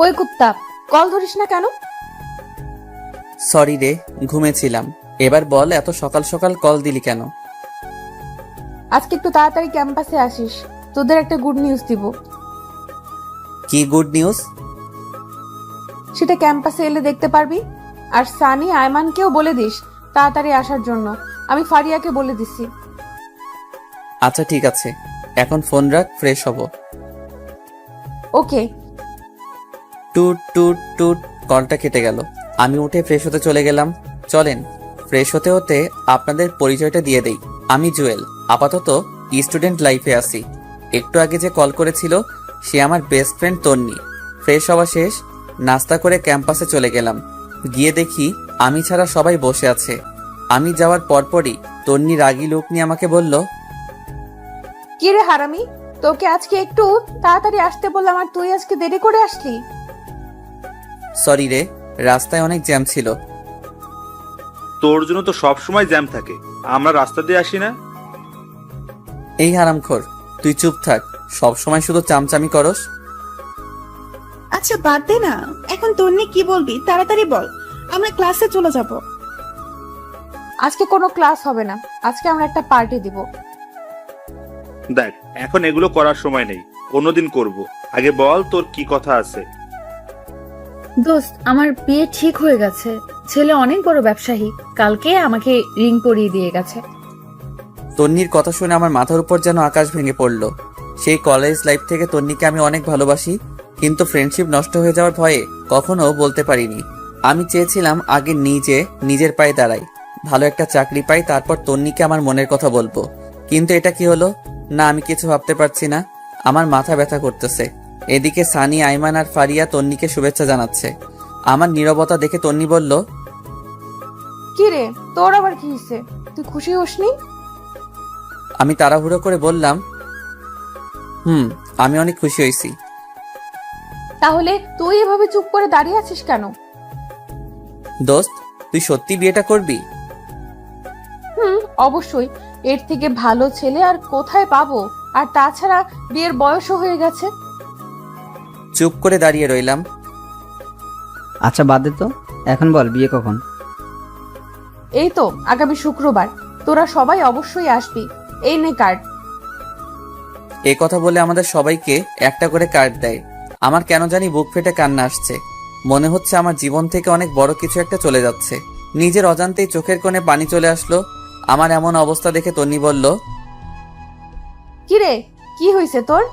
ওই কুত্তা, কল ধরিস না কেন? সরি রে, ঘুমেছিলাম। এবার বল, এত সকাল সকাল কল দিলি কেন? আজকে একটু তাড়াতাড়ি ক্যাম্পাসে আসিস, তোদের একটা গুড নিউজ দিব। কি গুড নিউজ? সেটা ক্যাম্পাসে এলে দেখতে পারবি। আর সানি আয়মানকেও বলে দিস তাড়াতাড়ি আসার জন্য। আমি ফারিয়াকে বলে দিছি। আচ্ছা ঠিক আছে, এখন ফোন রাখ, ফ্রেশ হব। ওকে। টুট টুট টুট, কলটা কেটে গেল। আমি উঠে ফ্রেশ হতে চলে গেলাম। চলেন, ফ্রেশ হতে হতে আপনাদের পরিচয়টা দিয়ে দেই। আমি জুয়েল, আপাতত স্টুডেন্ট লাইফে আছি। একটু আগে যে কল করেছিল সে আমার বেস্ট ফ্রেন্ড তন্নি। ফ্রেশ হওয়া শেষ, নাস্তা করে ক্যাম্পাসে চলে গেলাম। গিয়ে দেখি আমি ছাড়া সবাই বসে আছে। আমি যাওয়ার পরপরই তন্নি রাগী লোক নিয়ে আমাকে বলল, কি রে হারামি, তোকে আজকে একটু তাড়াতাড়ি আসতে বললাম আর তুই আজকে দেরি করে আসলি। সরি রে, রাস্তায় অনেক জ্যাম ছিল। তোর জন্য তো সব সময় জ্যাম থাকে, আমরা রাস্তা দিয়ে আসি না। এই হারামখোর, তুই চুপ থাক, সব সময় শুধু চামচামি করস। আচ্ছা বাদ দে না, এখন তোর নিয়ে কি বলবি তাড়াতাড়ি বল, আমরা ক্লাসে চলে যাব। আজকে কোনো ক্লাস হবে না, আজকে আমরা একটা পার্টি দিব। দেখ, এখন এগুলো করার সময় নেই, অন্যদিন করব। আগে বল তোর কি কথা আছে। দোস্ত, আমার বিয়ে ঠিক হয়ে গেছে। ছেলে অনেক বড় ব্যবসায়ী, কালকে আমাকে রিং পরিয়ে দিয়ে গেছে। তন্নির কথা শুনে আমার মাথার উপর যেন আকাশ ভেঙে পড়ল। সেই কলেজ লাইফ থেকে তন্নিকে আমি অনেক ভালোবাসি, কিন্তু ফ্রেন্ডশিপ নষ্ট হয়ে যাওয়ার ভয়ে কখনো বলতে পারিনি। আমি চেয়েছিলাম আগে নিজের পায়ে দাঁড়াই, ভালো একটা চাকরি পাই, তারপর তন্নিকে আমার মনের কথা বলবো। কিন্তু এটা কি হলো? না, আমি কিছু ভাবতে পারছি না। আমার মাথা ব্যথা করতেছে। এদিকে সানি, আইমান আর ফারিয়া তন্নিকে শুভেচ্ছা জানাচ্ছে। আমার নীরবতা দেখে তন্নি বলল, কি রে, তোর আবার কি হয়েছে? তুই খুশি হসনি? আমি তাড়াহুড়ো করে বললাম, আমি অনেক খুশি হয়েছি। তাহলে তুই এভাবে চুপ করে দাঁড়িয়ে আছিস কেন? দোস্ত, তুই সত্যি বিয়েটা করবি? অবশ্যই, এর থেকে ভালো ছেলে আর কোথায় পাবো? আর তাছাড়া বিয়ের বয়সও হয়ে গেছে। চুপ করে দাঁড়িয়ে রইলাম। আচ্ছা বাদ দে তো, এখন বল বিয়ে কখন? এই তো আগামী শুক্রবার। তোরা সবাই অবশ্যই আসবি। এই নে কার্ড। এ কথা বলে আমাদের সবাইকে একটা করে কার্ড দেয়। আমার কেন জানি বুক ফেটে কান্না আসছে। মনে হচ্ছে আমার জীবন থেকে অনেক বড় কিছু একটা চলে যাচ্ছে। নিজের অজান্তেই চোখের কোণে পানি চলে আসলো। আমার এমন অবস্থা দেখে তন্নি বলল, কি রে, কি হয়েছে তোর?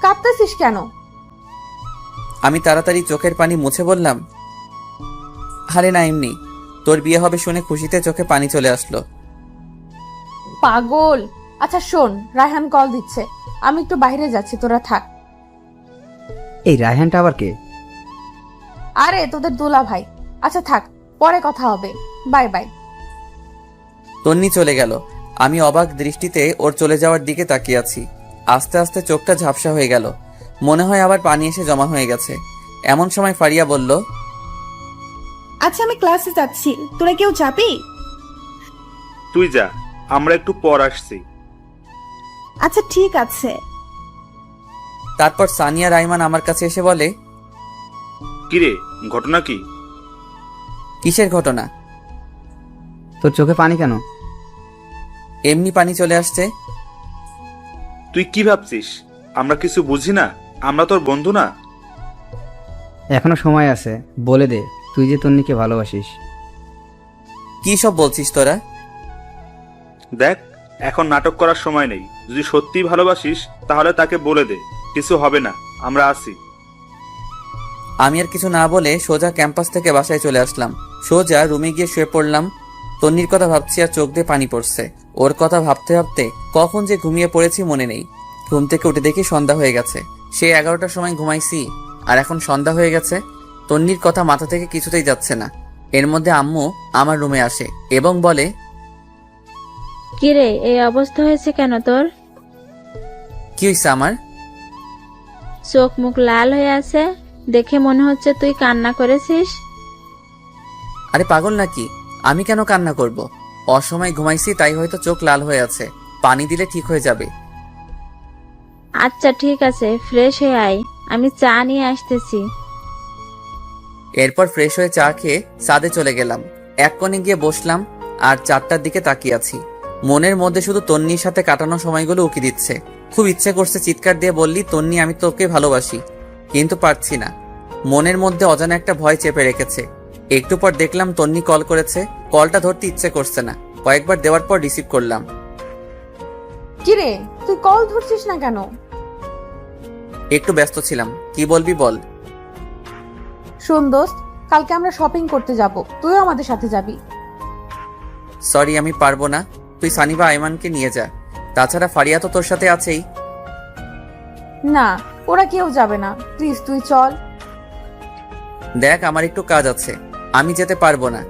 কাঁদতেছিস কেন? আমি তাড়াতাড়ি চোখের পানি মুছে বললাম, আরে না, এমনি। তোর বিয়ে হবে শুনে খুশিতে চোখে পানি চলে আসলো। পাগল। আচ্ছা শোন, রায়হান কল দিচ্ছে, আমি একটু বাইরে যাচ্ছি, তোরা থাক। এই রায়হানটা আবার কে? আরে তোদের দোলা ভাই। আচ্ছা থাক, পরে কথা হবে। Bye bye. তন্নি চলে গেল। আমি অবাক দৃষ্টিতে ওর চলে যাওয়ার দিকে তাকিয়ে আছি। আস্তে আস্তে চোখটা ঝাপসা হয়ে গেল। মনে হয় আবার পানি এসে জমা হয়ে গেছে। এমন সময় ফারিয়া বলল, আচ্ছা আমি ক্লাসে যাচ্ছি, তোরা কেউ যাবি? তুই যা, আমরা একটু পর আসছি। আচ্ছা ঠিক আছে। তারপর সানিয়া রাইমান আমার কাছে এসে বলে, কিরে, ঘটনা কি? কিসের ঘটনা? তোর চোখে পানি কেন? এমনি পানি চলে আসছে। তুই কি ভাবছিস আমরা কিছু বুঝি না? আমরা তোর বন্ধু না? এখনো সময় আছে, বলে দে তুই যে তন্নিকে ভালোবাসিস। কি সব বলছিস তোরা? দেখ, এখন নাটক করার সময় নেই। যদি সত্যিই ভালোবাসিস তাহলে তাকে বলে দে, কিছু হবে না, আমরা আছি। আমি আর কিছু না বলে সোজা ক্যাম্পাস থেকে বাসায় চলে আসলাম। সোজা রুমে গিয়ে শুয়ে পড়লাম। তন্নির কথা ভাবছি আর চোখ দিয়ে পানি পড়ছে। ওর কথা ভাবতে ভাবতে কখন যে ঘুমিয়ে পড়েছি মনে নেই। ঘুম থেকে উঠে দেখি সন্ধ্যা হয়ে গেছে। সে 11টার সময় ঘুমাইছি আর এখন সন্ধ্যা হয়ে গেছে। তন্নির কথা মাথা থেকে কিছুতেই যাচ্ছে না। এর মধ্যে আম্মু আমার রুমে আসে এবং বলে, কিরে, এই অবস্থা হয়েছে কেন তোর? কি হয়েছে আমার? চোখ মুখ লাল হয়ে আছে, দেখে মনে হচ্ছে তুই কান্না করেছিস। আরে পাগল নাকি? আমি কেন কান্না করব? অসময় ঘুমাইছি তাই হয়তো চোখ লাল হয়ে আছে। পানি দিলে ঠিক হয়ে যাবে। আচ্ছা ঠিক আছে, ফ্রেশ হয়ে আয়, আমি চা নিয়ে আসতেছি। এরপর ফ্রেশ হয়ে চা খেয়ে ছাদে চলে গেলাম। এক কোণে গিয়ে বসলাম আর 4টার দিকে তাকিয়ে আছি। মনের মধ্যে শুধু তন্নির সাথে কাটানো সময়গুলো উকি দিচ্ছে। খুব ইচ্ছে করছে চিৎকার দিয়ে বললি, তন্নি আমি তোকে ভালোবাসি, কিন্তু পারছি না। মনের মধ্যে অজানা একটা ভয় চেপে রেখেছে। একটু পর দেখলাম তন্নি কল করেছে। কলটা ধরতে ইচ্ছে করছে না, কয়েকবার দেওয়ার পর রিসিভ করলাম। কিরে, তুই কল ধরছিস না কেন? একটু ব্যস্ত ছিলাম। কি বলবি বল। শোন দোস্ত, কালকে আমরা শপিং করতে যাব, তুইও আমাদের সাথে যাবি। সরি, আমি পারবো না। তুই সানি বা আইমানকে নিয়ে যা। তাছাড়া ফারিয়া তো তোর সাথে আছেই। না, ওরা কেউ যাবে না, প্লিজ তুই চল। দেখ, আমার একটু কাজ আছে, আমি যেতে পারবো না।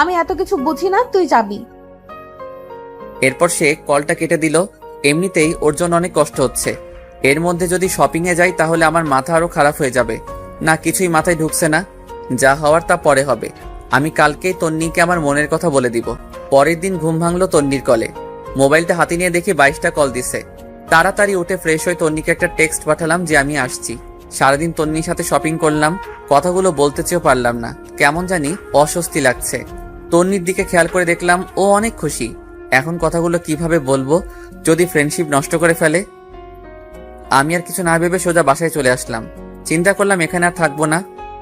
আমি এত কিছু বুঝি না, তুই যাবি। এরপর সে কলটা কেটে দিল। এমনিতেই ওর জন্য অনেক কষ্ট হচ্ছে, এর মধ্যে যদি শপিং এ যাই তাহলে আমার মাথা আরো খারাপ হয়ে যাবে। না, কিছুই মাথায় ঢুকছে না। যা হওয়ার তা পরে হবে। আমি কালকেই তন্নিকে আমার মনের কথা বলে দিব। পরের দিন ঘুম ভাঙলো তন্নির কলে। মোবাইলটা হাতে নিয়ে দেখি 22টা কল দিছে। তাড়াতাড়ি উঠে ফ্রেশ হয়ে তন্নিকে একটা টেক্সট পাঠালাম যে আমি আসছি। সারাদিন তন্নির সাথে শপিং করলাম, কথাগুলো বলতে চেয়েও পারলাম না, কেমন জানি অস্বস্তি লাগছে। তন্নির দিকে খেয়াল করে দেখলাম ও অনেক খুশি। এখন কথাগুলো কিভাবে বলবো যদি ফ্রেন্ডশিপ নষ্ট করে ফেলে। আমি আর কিছু না ভেবে সোজা বাসায় চলে আসলাম। চিন্তা করলাম এখানে আর থাকবো না,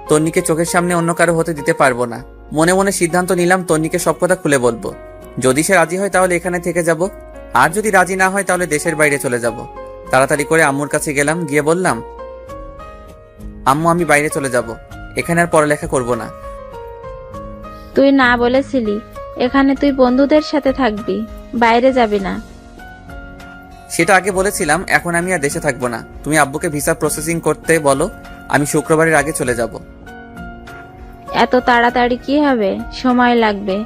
তন্নিকে চোখের সামনে অন্য কারো হতে দিতে পারবো না। মনে মনে সিদ্ধান্ত নিলাম তন্নিকে সব কথা খুলে বলবো। যদি সে রাজি হয় তাহলে এখানে থেকে যাব, আর যদি রাজি না হয় তাহলে দেশের বাইরে চলে যাব। তাড়াতাড়ি করে আম্মুর কাছে গেলাম, গিয়ে বললাম, আম্মু আমি বাইরে চলে যাব, এখানে আর পড়ালেখা করব না। তুই না বলেছিলি এখানে তুই বন্ধুদের সাথে থাকবি, বাইরে যাবি না? সেটা আগে বলেছিলাম, এখন আমি আর দেশে থাকবো না। তুমি আব্বুকে ভিসা প্রসেসিং করতে বলো, আমি শুক্রবারের আগে চলে যাব। এত তাড়াতাড়ি কি হবে, সময় লাগবে।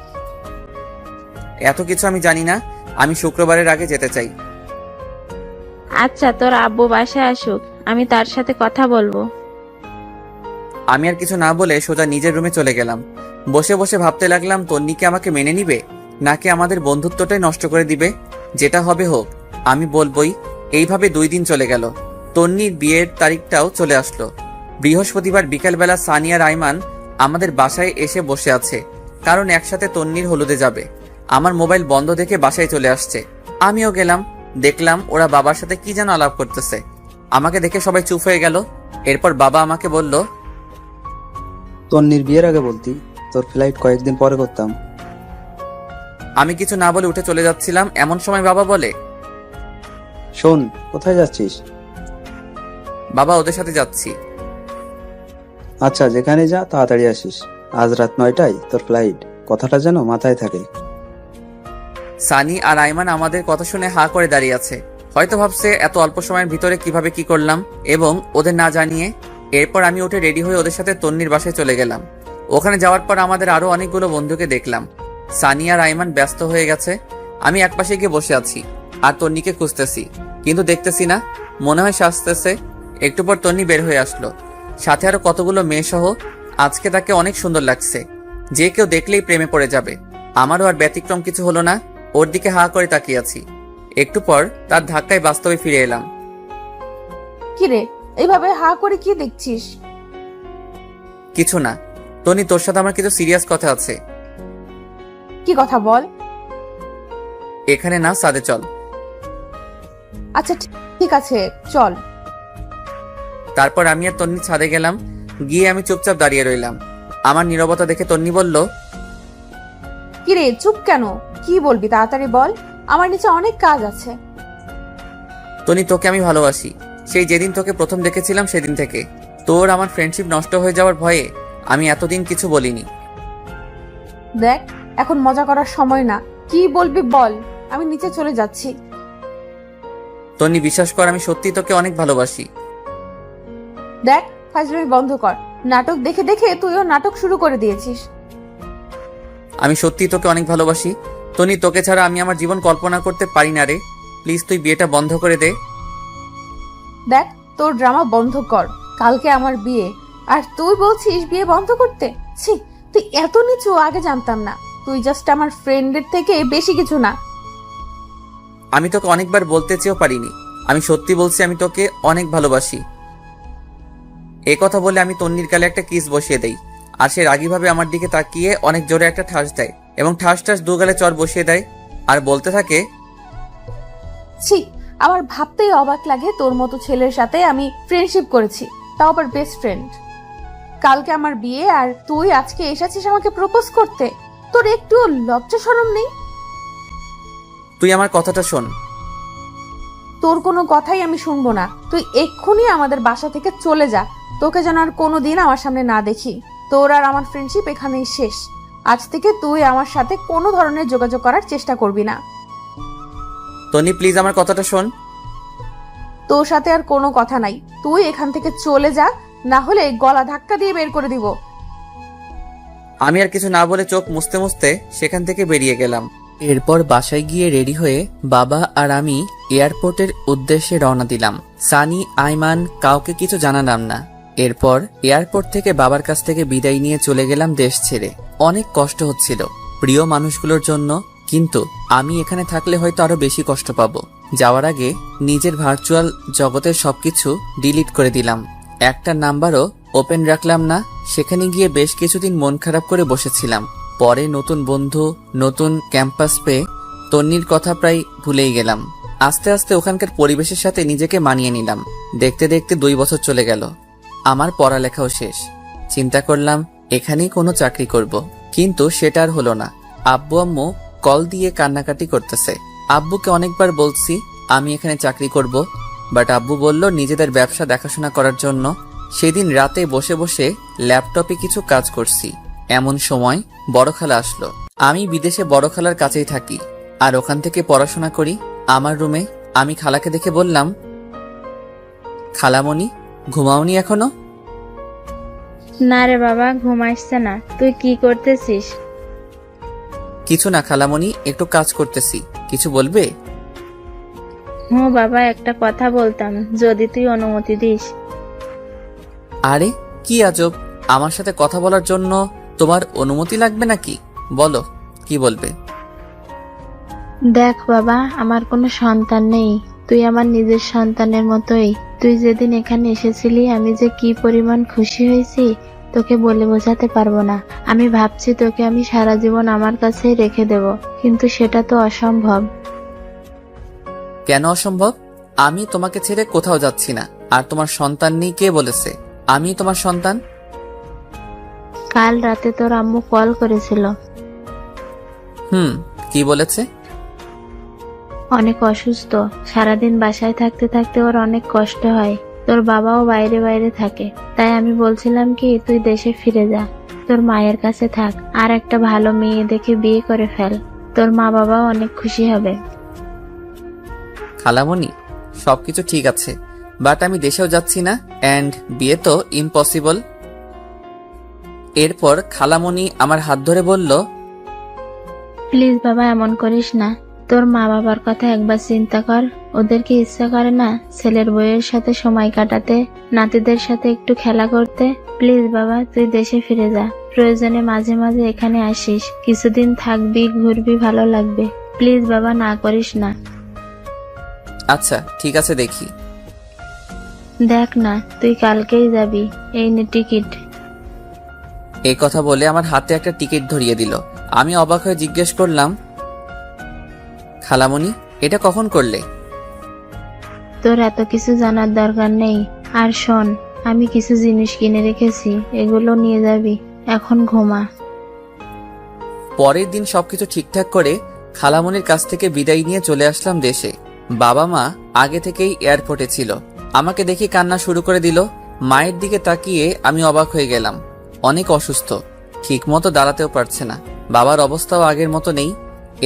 এত কিছু আমি জানি না, আমি শুক্রবারের আগে যেতে চাই। আচ্ছা, তোর আব্বু বাসায় আসুক, আমি তার সাথে কথা বলবো। আমি আর কিছু না বলে সোজা নিজের রুমে চলে গেলাম। বসে বসে ভাবতে লাগলাম তন্নিকে আমাকে মেনে নিবে নাকি আমাদের বন্ধুত্বটাই নষ্ট করে দিবে। যেটা হবে হোক, আমি বলবই। এইভাবে 2 দিন চলে গেল। তন্নির বিয়ের তারিখটাও চলে আসলো। বৃহস্পতিবার বিকালবেলা সানি আর আইমান আমাদের বাসায় এসে বসে আছে, কারণ একসাথে তন্নির হলুদে যাবে। আমার মোবাইল বন্ধ দেখে বাসায় চলে আসছে। আমিও গেলাম, দেখলাম ওরা বাবার সাথে কি যেন আলাপ করতেছে। আমাকে দেখে সবাই চুপ হয়ে গেল। এরপর বাবা আমাকে বলল, তন্নির বিয়ের আগে বলতি, তোর ফ্লাইট কয়েকদিন পরে করতাম। আমি কিছু না বলে উঠে চলে যাচ্ছিলাম, এমন সময় বাবা বলে, শোন, কোথায় যাচ্ছিস? বাবা ওদের সাথে যাচ্ছি। আচ্ছা, যেখানে যা তাড়াতাড়ি আসিস। আজ রাত 9টায় তোর ফ্লাইট, কথাটা যেন মাথায় থাকে। সানি আর আইমান আমাদের কথা শুনে হা করে দাঁড়িয়ে আছে। হয়তো ভাবছে এত অল্প সময়ের ভিতরে কিভাবে কি করলাম, এবং ওদের না জানিয়ে। এরপর আমি উঠে রেডি হয়ে ওদের সাথে তন্নির বাসায় চলে গেলাম। ওখানে যাওয়ার পর আমাদের আরো অনেকগুলো বন্ধুকে দেখলাম। সানি আর আইমান ব্যস্ত হয়ে গেছে, আমি একপাশে গিয়ে বসে আছি আর তন্নিকে খুঁজতেছি, কিন্তু দেখতেছি না। মনে হয় সাজতেছে। একটু পর তন্নি বের হয়ে আসলো, সাথে আরো কতগুলো মেয়ে সহ। আজকে তাকে অনেক সুন্দর লাগছে, যে কেউ দেখলেই প্রেমে পড়ে যাবে। আমারও আর ব্যতিক্রম কিছু হলো না, ওর দিকে হা করে তাকিয়ে আছি। একটু পর তার ধাক্কায় বাস্তবে ফিরে এলাম। কিরে, এইভাবে হা করে কি দেখছিস? কিছু না তন্নি, তোর সাথে আমার কিছু সিরিয়াস কথা আছে। কি কথা বল। এখানে না, সাদে চল। আচ্ছা ঠিক আছে, চল। তারপর আমি আর তন্নি ছাদে গেলাম। গিয়ে আমি চুপচাপ দাঁড়িয়ে রইলাম। আমার নীরবতা দেখে তন্নি বলল, কিরে চুপ কেন, কি বলবি তাড়াতাড়ি বল, আমার নিচে অনেক কাজ আছে। তন্নি, তোকে আমি ভালোবাসি। সেই যেদিন তোকে প্রথম দেখেছিলাম সেদিন থেকে। তোর আমার ফ্রেন্ডশিপ নষ্ট হয়ে যাওয়ার ভয়ে আমি এতদিন কিছু বলিনি। দেখ, এখন মজা করার সময় না, কি বলবি বল, আমি নিচে চলে যাচ্ছি। তন্নি, বিশ্বাস কর, আমি সত্যি তোকে অনেক ভালোবাসি। দেখ, ফাজলামি বন্ধ কর, নাটক দেখে দেখে তুইও নাটক শুরু করে দিয়েছিস। আমি সত্যি তোকে অনেক ভালোবাসি তন্নি, তোকে ছাড়া আমি আমার জীবন কল্পনা করতে পারি না রে। প্লিজ তুই বিয়েটা বন্ধ করে দে। দেখ, তোর ড্রামা বন্ধ কর, কালকে আমার বিয়ে, আর তুই বলছিস বিয়ে বন্ধ করতে? ছি, তুই এত নিচু আগে জানতাম না। তুই জাস্ট আমার ফ্রেন্ডের থেকে বেশি কিছু না। আমি তোকে অনেকবার বলতে চেয়েও পারিনি, আমি সত্যি বলছি, আমি তোকে অনেক ভালোবাসি। এই কথা বলে আমি তন্নির গালে একটা কিস বসিয়ে দেই, আর সে রাগীভাবে আমার দিকে তাকিয়ে অনেক জোরে একটা ঠাস দেয় এবং ঠাস ঠাস দু গালে চড় বসিয়ে দেয় আর বলতে থাকে, ছি, আমার ভাবতেই অবাক লাগে তোর মতো ছেলের সাথে আমি ফ্রেন্ডশিপ করেছি, তাও আবার বেস্ট ফ্রেন্ড। কালকে আমার বিয়ে আর তুই আজকে এসেছিস আমাকে প্রপোজ করতে। তোর একটুও লজ্জা শরম নেই? তুই আমার কথাটা শোন। তোর কোনো কথাই আমি শুনবো না। তুই এক্ষুনি আমাদের বাসা থেকে চলে যা। তোকে যেন আর কোনোদিন আমার সামনে না দেখি। তোর আর আমার ফ্রেন্ডশিপ এখানেই শেষ। আজ থেকে তুই আমার সাথে কোনো ধরনের যোগাযোগ করার চেষ্টা করবি না। তন্নি প্লিজ আমার কথাটা শোন। তোর সাথে আর কোনো কথা নাই। তুই এখান থেকে চলে যা, না হলে গলা ধাক্কা দিয়ে বের করে দিব। আমি আর কিছু না বলে চোখ মুছতে মুছতে সেখান থেকে বেরিয়ে গেলাম। এরপর বাসায় গিয়ে রেডি হয়ে বাবা আর আমি এয়ারপোর্টের উদ্দেশ্যে রওনা দিলাম। সানি, আইমান কাউকে কিছু জানালাম না। এরপর এয়ারপোর্ট থেকে বাবার কাছ থেকে বিদায় নিয়ে চলে গেলাম দেশ ছেড়ে। অনেক কষ্ট হচ্ছিল প্রিয় মানুষগুলোর জন্য, কিন্তু আমি এখানে থাকলে হয়তো আরো বেশি কষ্ট পাবো। যাওয়ার আগে নিজের ভার্চুয়াল জগতের সবকিছু ডিলিট করে দিলাম। একটা নাম্বারও ওপেন রাখলাম না। সেখানে গিয়ে বেশ কিছুদিন মন খারাপ করে বসেছিলাম। পরে নতুন বন্ধু, নতুন ক্যাম্পাস পেয়ে তন্নির কথা প্রায় ভুলেই গেলাম। আস্তে আস্তে ওখানকার পরিবেশের সাথে নিজেকে মানিয়ে নিলাম। দেখতে দেখতে 2 বছর চলে গেল। আমার পড়ালেখাও শেষ। চিন্তা করলাম এখানেই কোনো চাকরি করব, কিন্তু সেটা আর হলো না। আব্বু আম্মু কল দিয়ে কান্নাকাটি করতেছে। আব্বুকে অনেকবার বলছি আমি এখানে চাকরি করব, বাট আব্বু বলল নিজেদের ব্যবসা দেখাশোনা করার জন্য। সেদিন রাতে বসে বসে ল্যাপটপে কিছু কাজ করছি, এমন সময় বড় খালা আসলো। আমি বিদেশে বড় খালার কাছেই থাকি আর ওখান থেকে পড়াশোনা করি। আমার রুমে আমি খালাকে দেখে বললাম, খালামণি ঘুমাওনি এখনো? না রে বাবা, ঘুম আসছে না। তুই কি করতেছিস? কিছু না খালামণি, একটু কাজ করতেছি। কিছু বলবে? বাবা, একটা কথা বলতাম, যদি তুই অনুমতি দিস। আরে কি আজব, আমার সাথে কথা বলার জন্য তোমার অনুমতি লাগবে নাকি? বলো কি বলবে। দেখ বাবা, আমার কোনো সন্তান নেই। তুই আমার নিজের সন্তানের মতোই। তুই যেদিন এখানে এসেছিলি আমি যে কি পরিমাণ খুশি হয়েছি তোকে বলে বোঝাতে পারবো না। আমি ভাবছি তোকে আমি সারা জীবন আমার কাছেই রেখে দেব, কিন্তু সেটা তো অসম্ভব। কেন অসম্ভব? আমি তোমাকে ছেড়ে কোথাও যাচ্ছি না। আর তোমার সন্তান নেই কে বলেছে? আমি তোমার সন্তান। কাল রাতে তোর আম্মু কল করেছিল। কি বলেছে? অনেক অসুস্থ, সারাদিন বাসায় থাকতে থাকতে ওর অনেক কষ্ট হয়। তোর বাবাও বাইরে বাইরে থাকে, তাই আমি বলছিলাম কি তুই দেশে ফিরে যা, তোর মায়ের কাছে থাক, আর একটা ভালো মেয়ে দেখে বিয়ে করে ফেল। তোর মা বাবাও অনেক খুশি হবে। খালামণি সবকিছু ঠিক আছে, বাট আমি দেশেও যাচ্ছি না, অ্যান্ড বিয়ে তো ইম্পসিবল। এরপর খালামণি আমার হাত ধরে বলল, প্লিজ বাবা, এমন করিস না। তোর মা বাবার কথা একবার চিন্তা কর। ওদের কি ইচ্ছা করে না ছেলের বউয়ের সাথে সময় কাটাতে, নাতিদের সাথে একটু খেলা করতে? প্লিজ বাবা, তুই দেশে ফিরে যা। প্রয়োজনে মাঝে মাঝে এখানে আসিস, কিছুদিন থাকবি, ঘুরবি, ভালো লাগবে। প্লিজ বাবা, না করিস না। আচ্ছা ঠিক আছে, দেখি। দেখ না, তুই কালকেই যাবি। এই নে টিকিট। এই কথা বলে আমার হাতে একটা টিকিট ধরিয়ে দিল। আমি অবাক হয়ে জিজ্ঞেস করলাম, খালামণি এটা কখন করলে? তোর এত কিছু জানার দরকার নেই। আর শোন, আমি কিছু জিনিস কিনে রেখেছি, এগুলো নিয়ে যাবি। এখন ঘুমা। পরের দিন সবকিছু ঠিকঠাক করে খালামণির কাছ থেকে বিদায় নিয়ে চলে আসলাম দেশে। বাবা মা আগে থেকেই এয়ারপোর্টে ছিল। আমাকে দেখে কান্না শুরু করে দিল। মায়ের দিকে তাকিয়ে আমি অবাক হয়ে গেলাম। অনেক অসুস্থ, ঠিক মতো দাঁড়াতেও পারছে না। বাবার অবস্থাও আগের মতো নেই।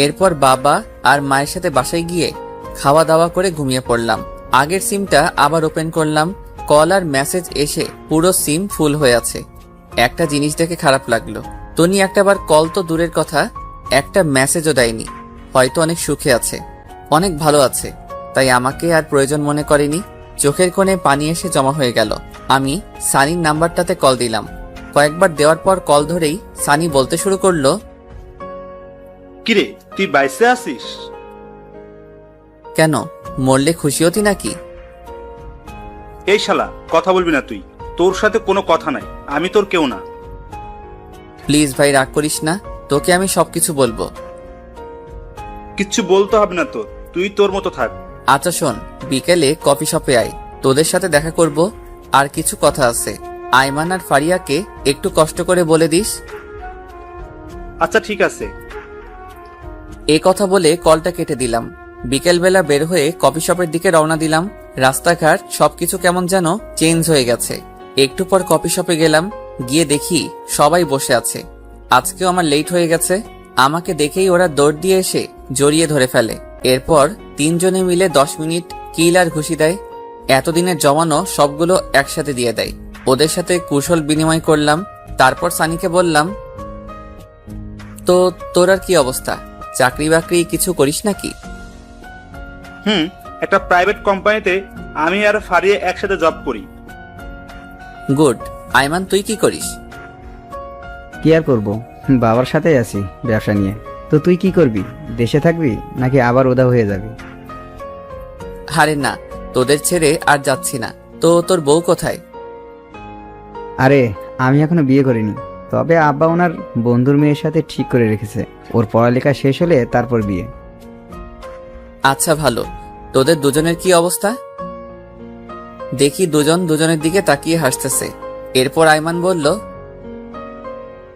এরপর বাবা আর মায়ের সাথে বাসায় গিয়ে খাওয়া দাওয়া করে ঘুমিয়ে পড়লাম। আগের সিমটা আবার ওপেন করলাম। কল আর মেসেজ এসে পুরো সিম ফুল হয়ে আছে। একটা জিনিস দেখে খারাপ লাগলো, তনি একটাবার কল তো দূরের কথা, একটা মেসেজও দেয়নি। হয়তো অনেক সুখে আছে, অনেক ভালো আছে, তাই আমাকে আর প্রয়োজন মনে করেনি। চোখের কোণে পানি এসে জমা হয়ে গেল। আমি সানির নাম্বারটাতে কল দিলাম। কয়েকবার দেওয়ার পর কল ধরেই সানি বলতে শুরু করলো, কিরে তুই বাইসে আসিস? কেন, মরলে খুশি হতি নাকি? এই শালা, কথা বলবি না তুই। তোর সাথে কোনো কথা নাই, আমি তোর কেউ না। প্লিজ ভাই রাগ করিস না, তোকে আমি সবকিছু বলবো। কিচ্ছু বলতে হবে না তোর, তুই তোর মতো থাক। আচ্ছা শোন, বিকেলে কফি শপে আয়, তোদের সাথে দেখা করব। আর কিছু কথা আছে, আইমান আর ফারিয়াকে একটু কষ্ট করে বলে দিস। আচ্ছা ঠিক আছে। এই কথা বলে কলটা কেটে দিলাম। বিকেলবেলা বের হয়ে কফি শপের দিকে রওনা দিলাম। রাস্তাঘাট সবকিছু কেমন যেন চেঞ্জ হয়ে গেছে। একটু পর কফি শপে গেলাম, গিয়ে দেখি সবাই বসে আছে। আজকেও আমার লেট হয়ে গেছে। আমাকে দেখেই ওরা দৌড় দিয়ে এসে জড়িয়ে ধরে ফেলে। এরপর তিনজনে মিলে 10 মিনিট কিল আর ঘুষি দেয়। এতদিনের জমানো সবগুলো একসাথে দিয়ে দেয়। ওদের সাথে কুশল বিনিময় করলাম। তারপর সানিকে বললাম, তো তোর আর কি অবস্থা, চাকরি বাকরি কিছু করিস নাকি? একটা প্রাইভেট কোম্পানিতে আমি আর ফারিয়া একসাথে জব করি। গুড। আইমান তুই কি করিস? কি আর করবো, বাবার সাথেই আছি ব্যবসা নিয়ে। তো তুই কি করবি, দেশে থাকবি নাকি আবার উধাও হয়ে যাবি? আরে না, তোদের ছেড়ে আর যাচ্ছি না। তো তোর বউ কোথায়? আরে আমি এখনো বিয়ে করিনি, তবে আব্বা ওনার বন্ধুর মেয়ের সাথে ঠিক করে রেখেছে। ওর পড়ালেখা শেষ হলে তারপর বিয়ে। আচ্ছা ভালো। তোদের দুজনের কি অবস্থা? দেখি দুজন দুজনের দিকে তাকিয়ে হাসতেছে। এরপর আইমান বলল,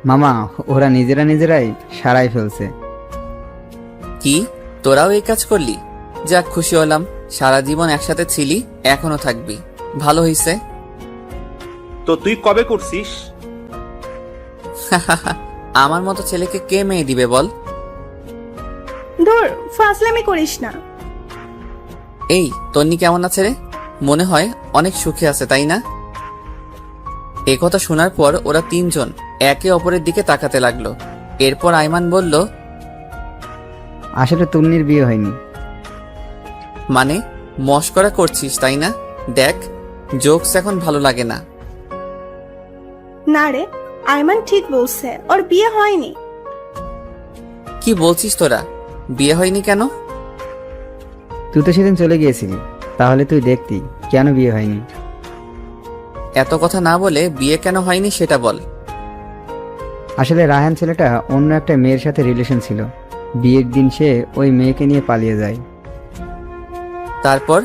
মামা ওরা নিজেরাই সারাই ফেলছে। কি তোরাও এই কাজ করলি? যাক, খুশি হলাম। সারা জীবন একসাথে ছিলি, এখনো থাকবি, ভালো হইছে। তো তুই কবে করছিস? আমার মতো ছেলেকে কে মেয়ে দিবে বল? ধুর, ফাজলামি করিস না। এই তন্নি কেমন আছে রে? মনে হয় অনেক সুখে আছে, তাই না? এই কথা শোনার পর ওরা তিনজন একে অপরের দিকে তাকাতে লাগলো। এরপর আইমান বলল, আসলে তন্নির বিয়ে হয়নি। মানে মস্করা করছিস তাই না? দেখ, জোকস এখন ভালো লাগে না। না রে, আইমান ঠিক বলছে, ওর বিয়ে হয়নি। কি বলছিস তোরা? বিয়ে হয়নি কেন? তুই তো সেদিন চলে গিয়েছিলি, তাহলে তুই দেখতি কেন বিয়ে হয়নি। এত কথা না বলে বিয়ে কেন হয়নি সেটা বল। আসলে রায়হান ছেলেটা অন্য একটা মেয়ের সাথে রিলেশন ছিল। বিয়ের দিন সে ওই মেয়েকে নিয়ে পালিয়ে যায়। তারপর?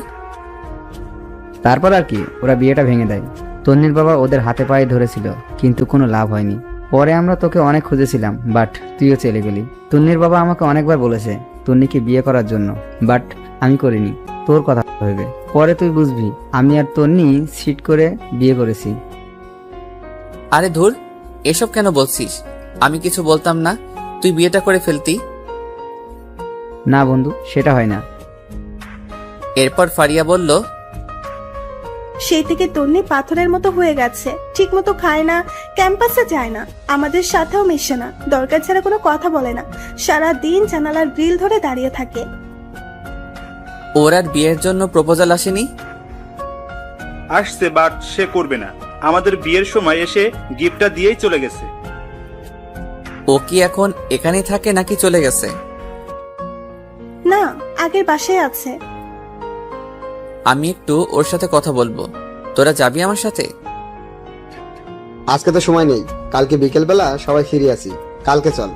তারপর আর কি, ওরা বিয়েটা ভেঙে দেয়। তন্নির বাবা ওদের হাতে পায়ে ধরেছিল, কিন্তু কোনো লাভ হয়নি। পরে আমরা তোকে অনেক খুঁজেছিলাম, বাট তুইও চলে গেলি। তন্নির বাবা আমাকে অনেকবার বলেছে তন্নিকে বিয়ে করার জন্য, বাট আমি করিনি, তোর কথা ভেবে। পরে তুই বুঝবি আমি আর তন্নি সিট করে বিয়ে করেছি। আরে ধুর, এসব কেন বলছিস? আমি কিছু বলতাম না, তুই বিয়েটা করে ফেলতি। না বন্ধু, সেটা হয় না। এরপর ফারিয়া বলল, সেই থেকে তন্নি পাথরের মতো হয়ে গেছে। ঠিক মতো খায় না, ক্যাম্পাসে যায় না, আমাদের সাথেও মেশে না, দরকার ছাড়া কোনো কথা বলে না, সারা দিন জানালার গ্রিল ধরে দাঁড়িয়ে থাকে। ওর আর বিয়ের জন্য প্রপোজাল আসেনি? আসছে, বাট সে করবে না। আমাদের বিয়ের সময় এসে গিফটটা দিয়েই চলে গেছে। ও কি এখন এখানেই থাকে নাকি চলে গেছে? না, আগের বাসায় আছে। আমি একটু ওর সাথে কথা বলবো, তোরা যাবি আমার সাথে? আজকে তো সময় নেই, কালকে বিকেলবেলা সবাই ফিরে আসি, কালকে চল।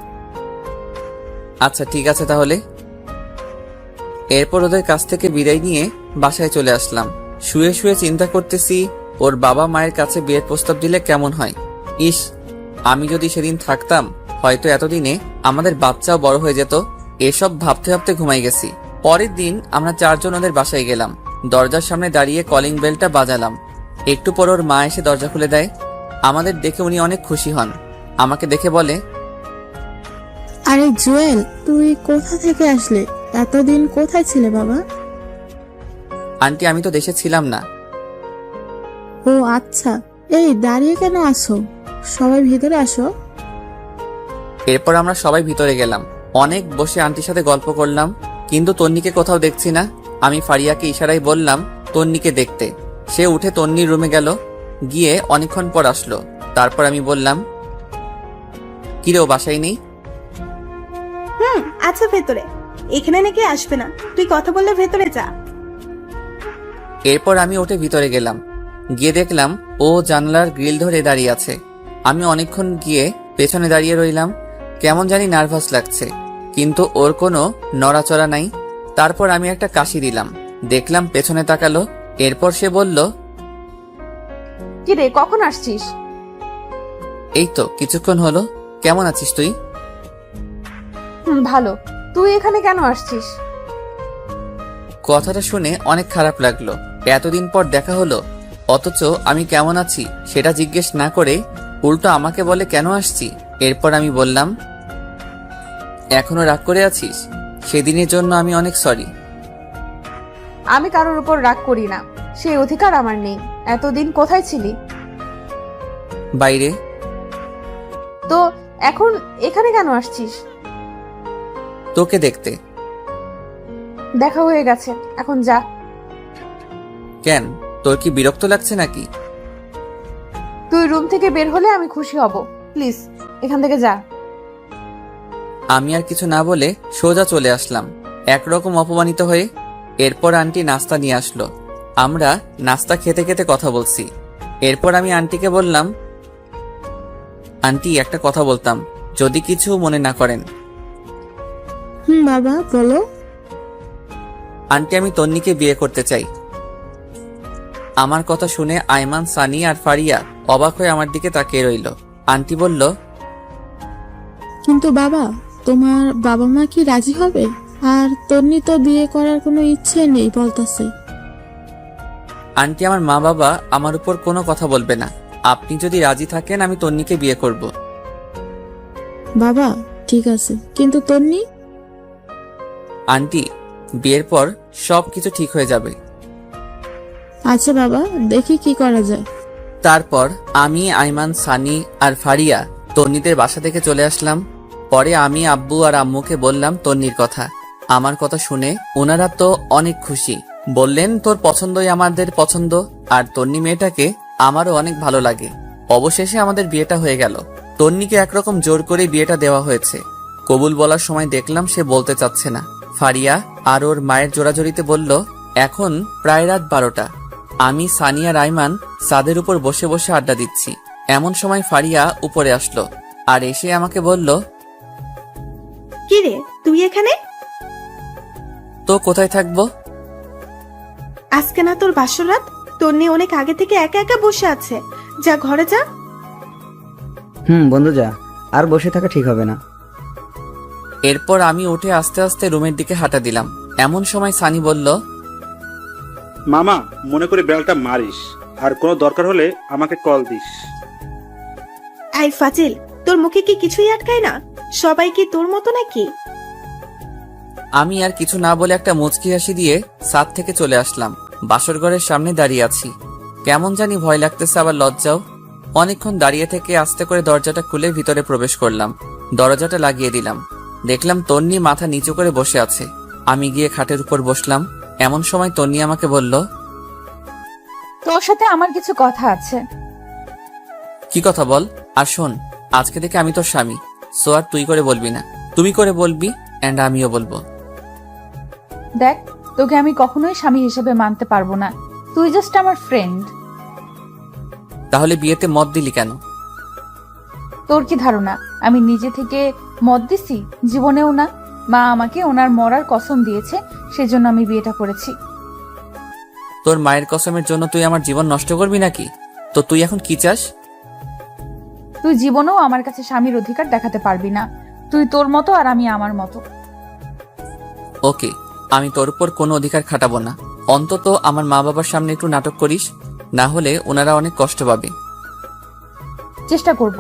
আচ্ছা ঠিক আছে তাহলে। এরপর ওদের কাছ থেকে বিদায় নিয়ে বাসায় চলে আসলাম। শুয়ে শুয়ে চিন্তা করতেছি ওর বাবা মায়ের কাছে বিয়ের প্রস্তাব দিলে কেমন হয়। ইস, আমি যদি সেদিন থাকতাম হয়তো এতদিনে আমাদের বাচ্চাও বড় হয়ে যেত। এসব ভাবতে ভাবতে ঘুমাই গেছি। পরের দিন আমরা চারজন ওদের বাসায় গেলাম। দরজার সামনে দাঁড়িয়ে কলিং বেলটা বাজালাম। একটু পর ওর মা এসে দরজা খুলে দেয়। আমাদের দেখে উনি অনেক খুশি হন। আমাকে দেখে বলে, আরে জুয়েল, তুই কোথা থেকে আসলে? এতদিন কোথায় ছিলে বাবা? আন্টি আমি তো দেশে ছিলাম না। ও আচ্ছা, এই দাঁড়িয়ে কেন আসো? সবাই ভিতরে আসো। এরপর আমরা সবাই ভিতরে গেলাম। অনেক বসে আন্টির সাথে গল্প করলাম, কিন্তু তন্নিকে কোথাও দেখছি না। আমি ফারিয়াকে ইশারায় বললাম তন্নিকে দেখতে। সে উঠে তন্নির রুমে গেল, গিয়ে অনেকক্ষণ পর আসলো। তারপর আমি বললাম, কিরে ও বাসায় নেই? আচ্ছা ভেতরে, এখানে নাকি আসবে না, তুই কথা বললে ভেতরে যা। এরপর আমি উঠে ভিতরে গেলাম। গিয়ে দেখলাম ও জানলার গ্রিল ধরে দাঁড়িয়ে আছে। আমি অনেকক্ষণ গিয়ে পেছনে দাঁড়িয়ে রইলাম। কেমন জানি নার্ভাস লাগছে, কিন্তু ওর কোনো নড়াচড়া নাই। তারপর আমি একটা কাশি দিলাম, দেখলাম পেছনে তাকালো। এরপর সে বলল, কি রে, কখন আসছিস? এই তো কিছুক্ষণ হলো। কেমন আছিস তুই? ভালো। তুই এখানে কেন আসছিস? কথাটা শুনে অনেক খারাপ লাগলো। এতদিন পর দেখা হলো, অথচ আমি কেমন আছি সেটা জিজ্ঞেস না করে উল্টো আমাকে বলে কেন আসছি। এরপর আমি বললাম, এখনো রাগ করে আছিস? সেদিনের জন্য আমি অনেক সরি। আমি কারোর উপর রাগ করি না, সেই অধিকার আমার নেই। এতদিন কোথায় ছিলি? বাইরে। তো এখন এখানে কেন আসছিস? তোকে দেখতে। দেখা হয়ে গেছে, এখন যা। কেন, তোর কি বিরক্ত লাগছে নাকি? তুই রুম থেকে বের হলে আমি খুশি হব। প্লিজ এখান থেকে যা। আমি আর কিছু না বলে সোজা চলে আসলাম, একরকম অপমানিত হয়ে। এরপর আন্টি নাস্তা নিয়ে আসলো। আমরা নাস্তা খেতে খেতে কথা বলছি। এরপর আমি আন্টিকে বললাম, আন্টি একটা কথা বলতাম, যদি কিছু মনে না করেন। বাবা বলো। আন্টি, আমি তন্নিকে বিয়ে করতে চাই। আমার কথা শুনে আইমান, সানি আর ফারিয়া অবাক হয়ে আমার দিকে তাকিয়ে রইল। আন্টি বলল, কিন্তু বাবা, তোমার বাবা মা কি রাজি হবে? আর তন্নি তো বিয়ে করার কোনো ইচ্ছে নেই বলতাছে। আন্টি, আমার মা বাবা আমার উপর কোনো কথা বলবে না। আপনি যদি রাজি থাকেন আমি তন্নিকে বিয়ে করব। বাবা ঠিক আছে, কিন্তু তন্নি? আন্টি, বিয়ের পর সবকিছু ঠিক হয়ে যাবে। আচ্ছা বাবা, দেখি কি করা যায়। তারপর আমি, আইমান, সানি আর ফারিয়া তন্নিদের বাসা থেকে চলে আসলাম। পরে আমি আব্বু আর আম্মুকে বললাম তন্নির কথা। আমার কথা শুনে ওনারা তো অনেক খুশি। বললেন, তোর পছন্দই আমাদের পছন্দ, আর তন্নি মেয়েটাকে আমারও অনেক ভালো লাগে। অবশেষে আমাদের বিয়েটা হয়ে গেল। তন্নিকে একরকম জোর করে বিয়েটা দেওয়া হয়েছে। কবুল বলার সময় দেখলাম সে বলতে চাচ্ছে না। ফারিয়া আর ওর মায়ের জোরাজোরিতে বলল, এখন প্রায় রাত 12টা। আমি, সানি আর আইমান ছাদের উপর বসে বসে আড্ডা দিচ্ছি। এমন সময় ফারিয়া উপরে আসলো আর এসে আমাকে বলল, কি রে তুই এখানে? তো কোথায় থাকবো? আজকে না তোর বাসরাত? তন্নি অনেক আগে থেকে একা একা বসে আছে, যা ঘরে যা। বন্ধু যা, আর বসে থাকা ঠিক হবে না। এরপর আমি উঠে আস্তে আস্তে রুমের দিকে হাঁটা দিলাম। এমন সময় সানি বলল, মামা, মনে করে বেলটা মারিস, আর কোনো দরকার হলে আমাকে কল দিস। আই ফাজিল, তোর মুখে কি কিছুই আটকায় না? সবাই কি তোর মতো নাকি? আমি আর কিছু না বলে একটা মুচকি হাসি দিয়ে ছাদ থেকে চলে আসলাম। বাসর ঘরের সামনে দাঁড়িয়ে আছি। কেমন জানি ভয় লাগতেছে, আবার লজ্জাও। অনেকক্ষণ দাঁড়িয়ে থেকে আস্তে করে দরজাটা খুলে ভিতরে প্রবেশ করলাম। দরজাটা লাগিয়ে দিলাম। দেখলাম তন্নি মাথা নিচু করে বসে আছে। আমি গিয়ে খাটের উপর বসলাম। এমন সময় তন্নি আমাকে বলল, তোর সাথে আমার কিছু কথা আছে। কি কথা বল। আর শোন, আজকে থেকে আমি তোর স্বামী, সো আর তুই করে বলবি না, তুমি করে বলবি, এন্ড আমিও বলবো। দেখ, তোকে আমি কখনোই স্বামী হিসেবে মানতে পারবো না। তুই জাস্ট আমার ফ্রেন্ড। তাহলে বিয়েতে মত দিলি কেন? তোর কি ধারণা আমি নিজে থেকে মত দিছি? জীবনেও না। মা আমাকে ওনার মরার কসম দিয়েছে, সেজন্য আমি বিয়েটা করেছি। তোর মায়ের কসমের জন্য তুই আমার জীবন নষ্ট করবি নাকি? তো তুই এখন কি চাস? তুই জীবনেও আমার কাছে স্বামীর অধিকার দেখাতে পারবি না। তুই তোর মতো আর আমি আমার মতো। ওকে, আমি তোর উপর কোনো অধিকার খাটাবো না। অন্তত আমার মা বাবার সামনে একটু নাটক করিস, না হলে ওনারা অনেক কষ্ট পাবে। চেষ্টা করব।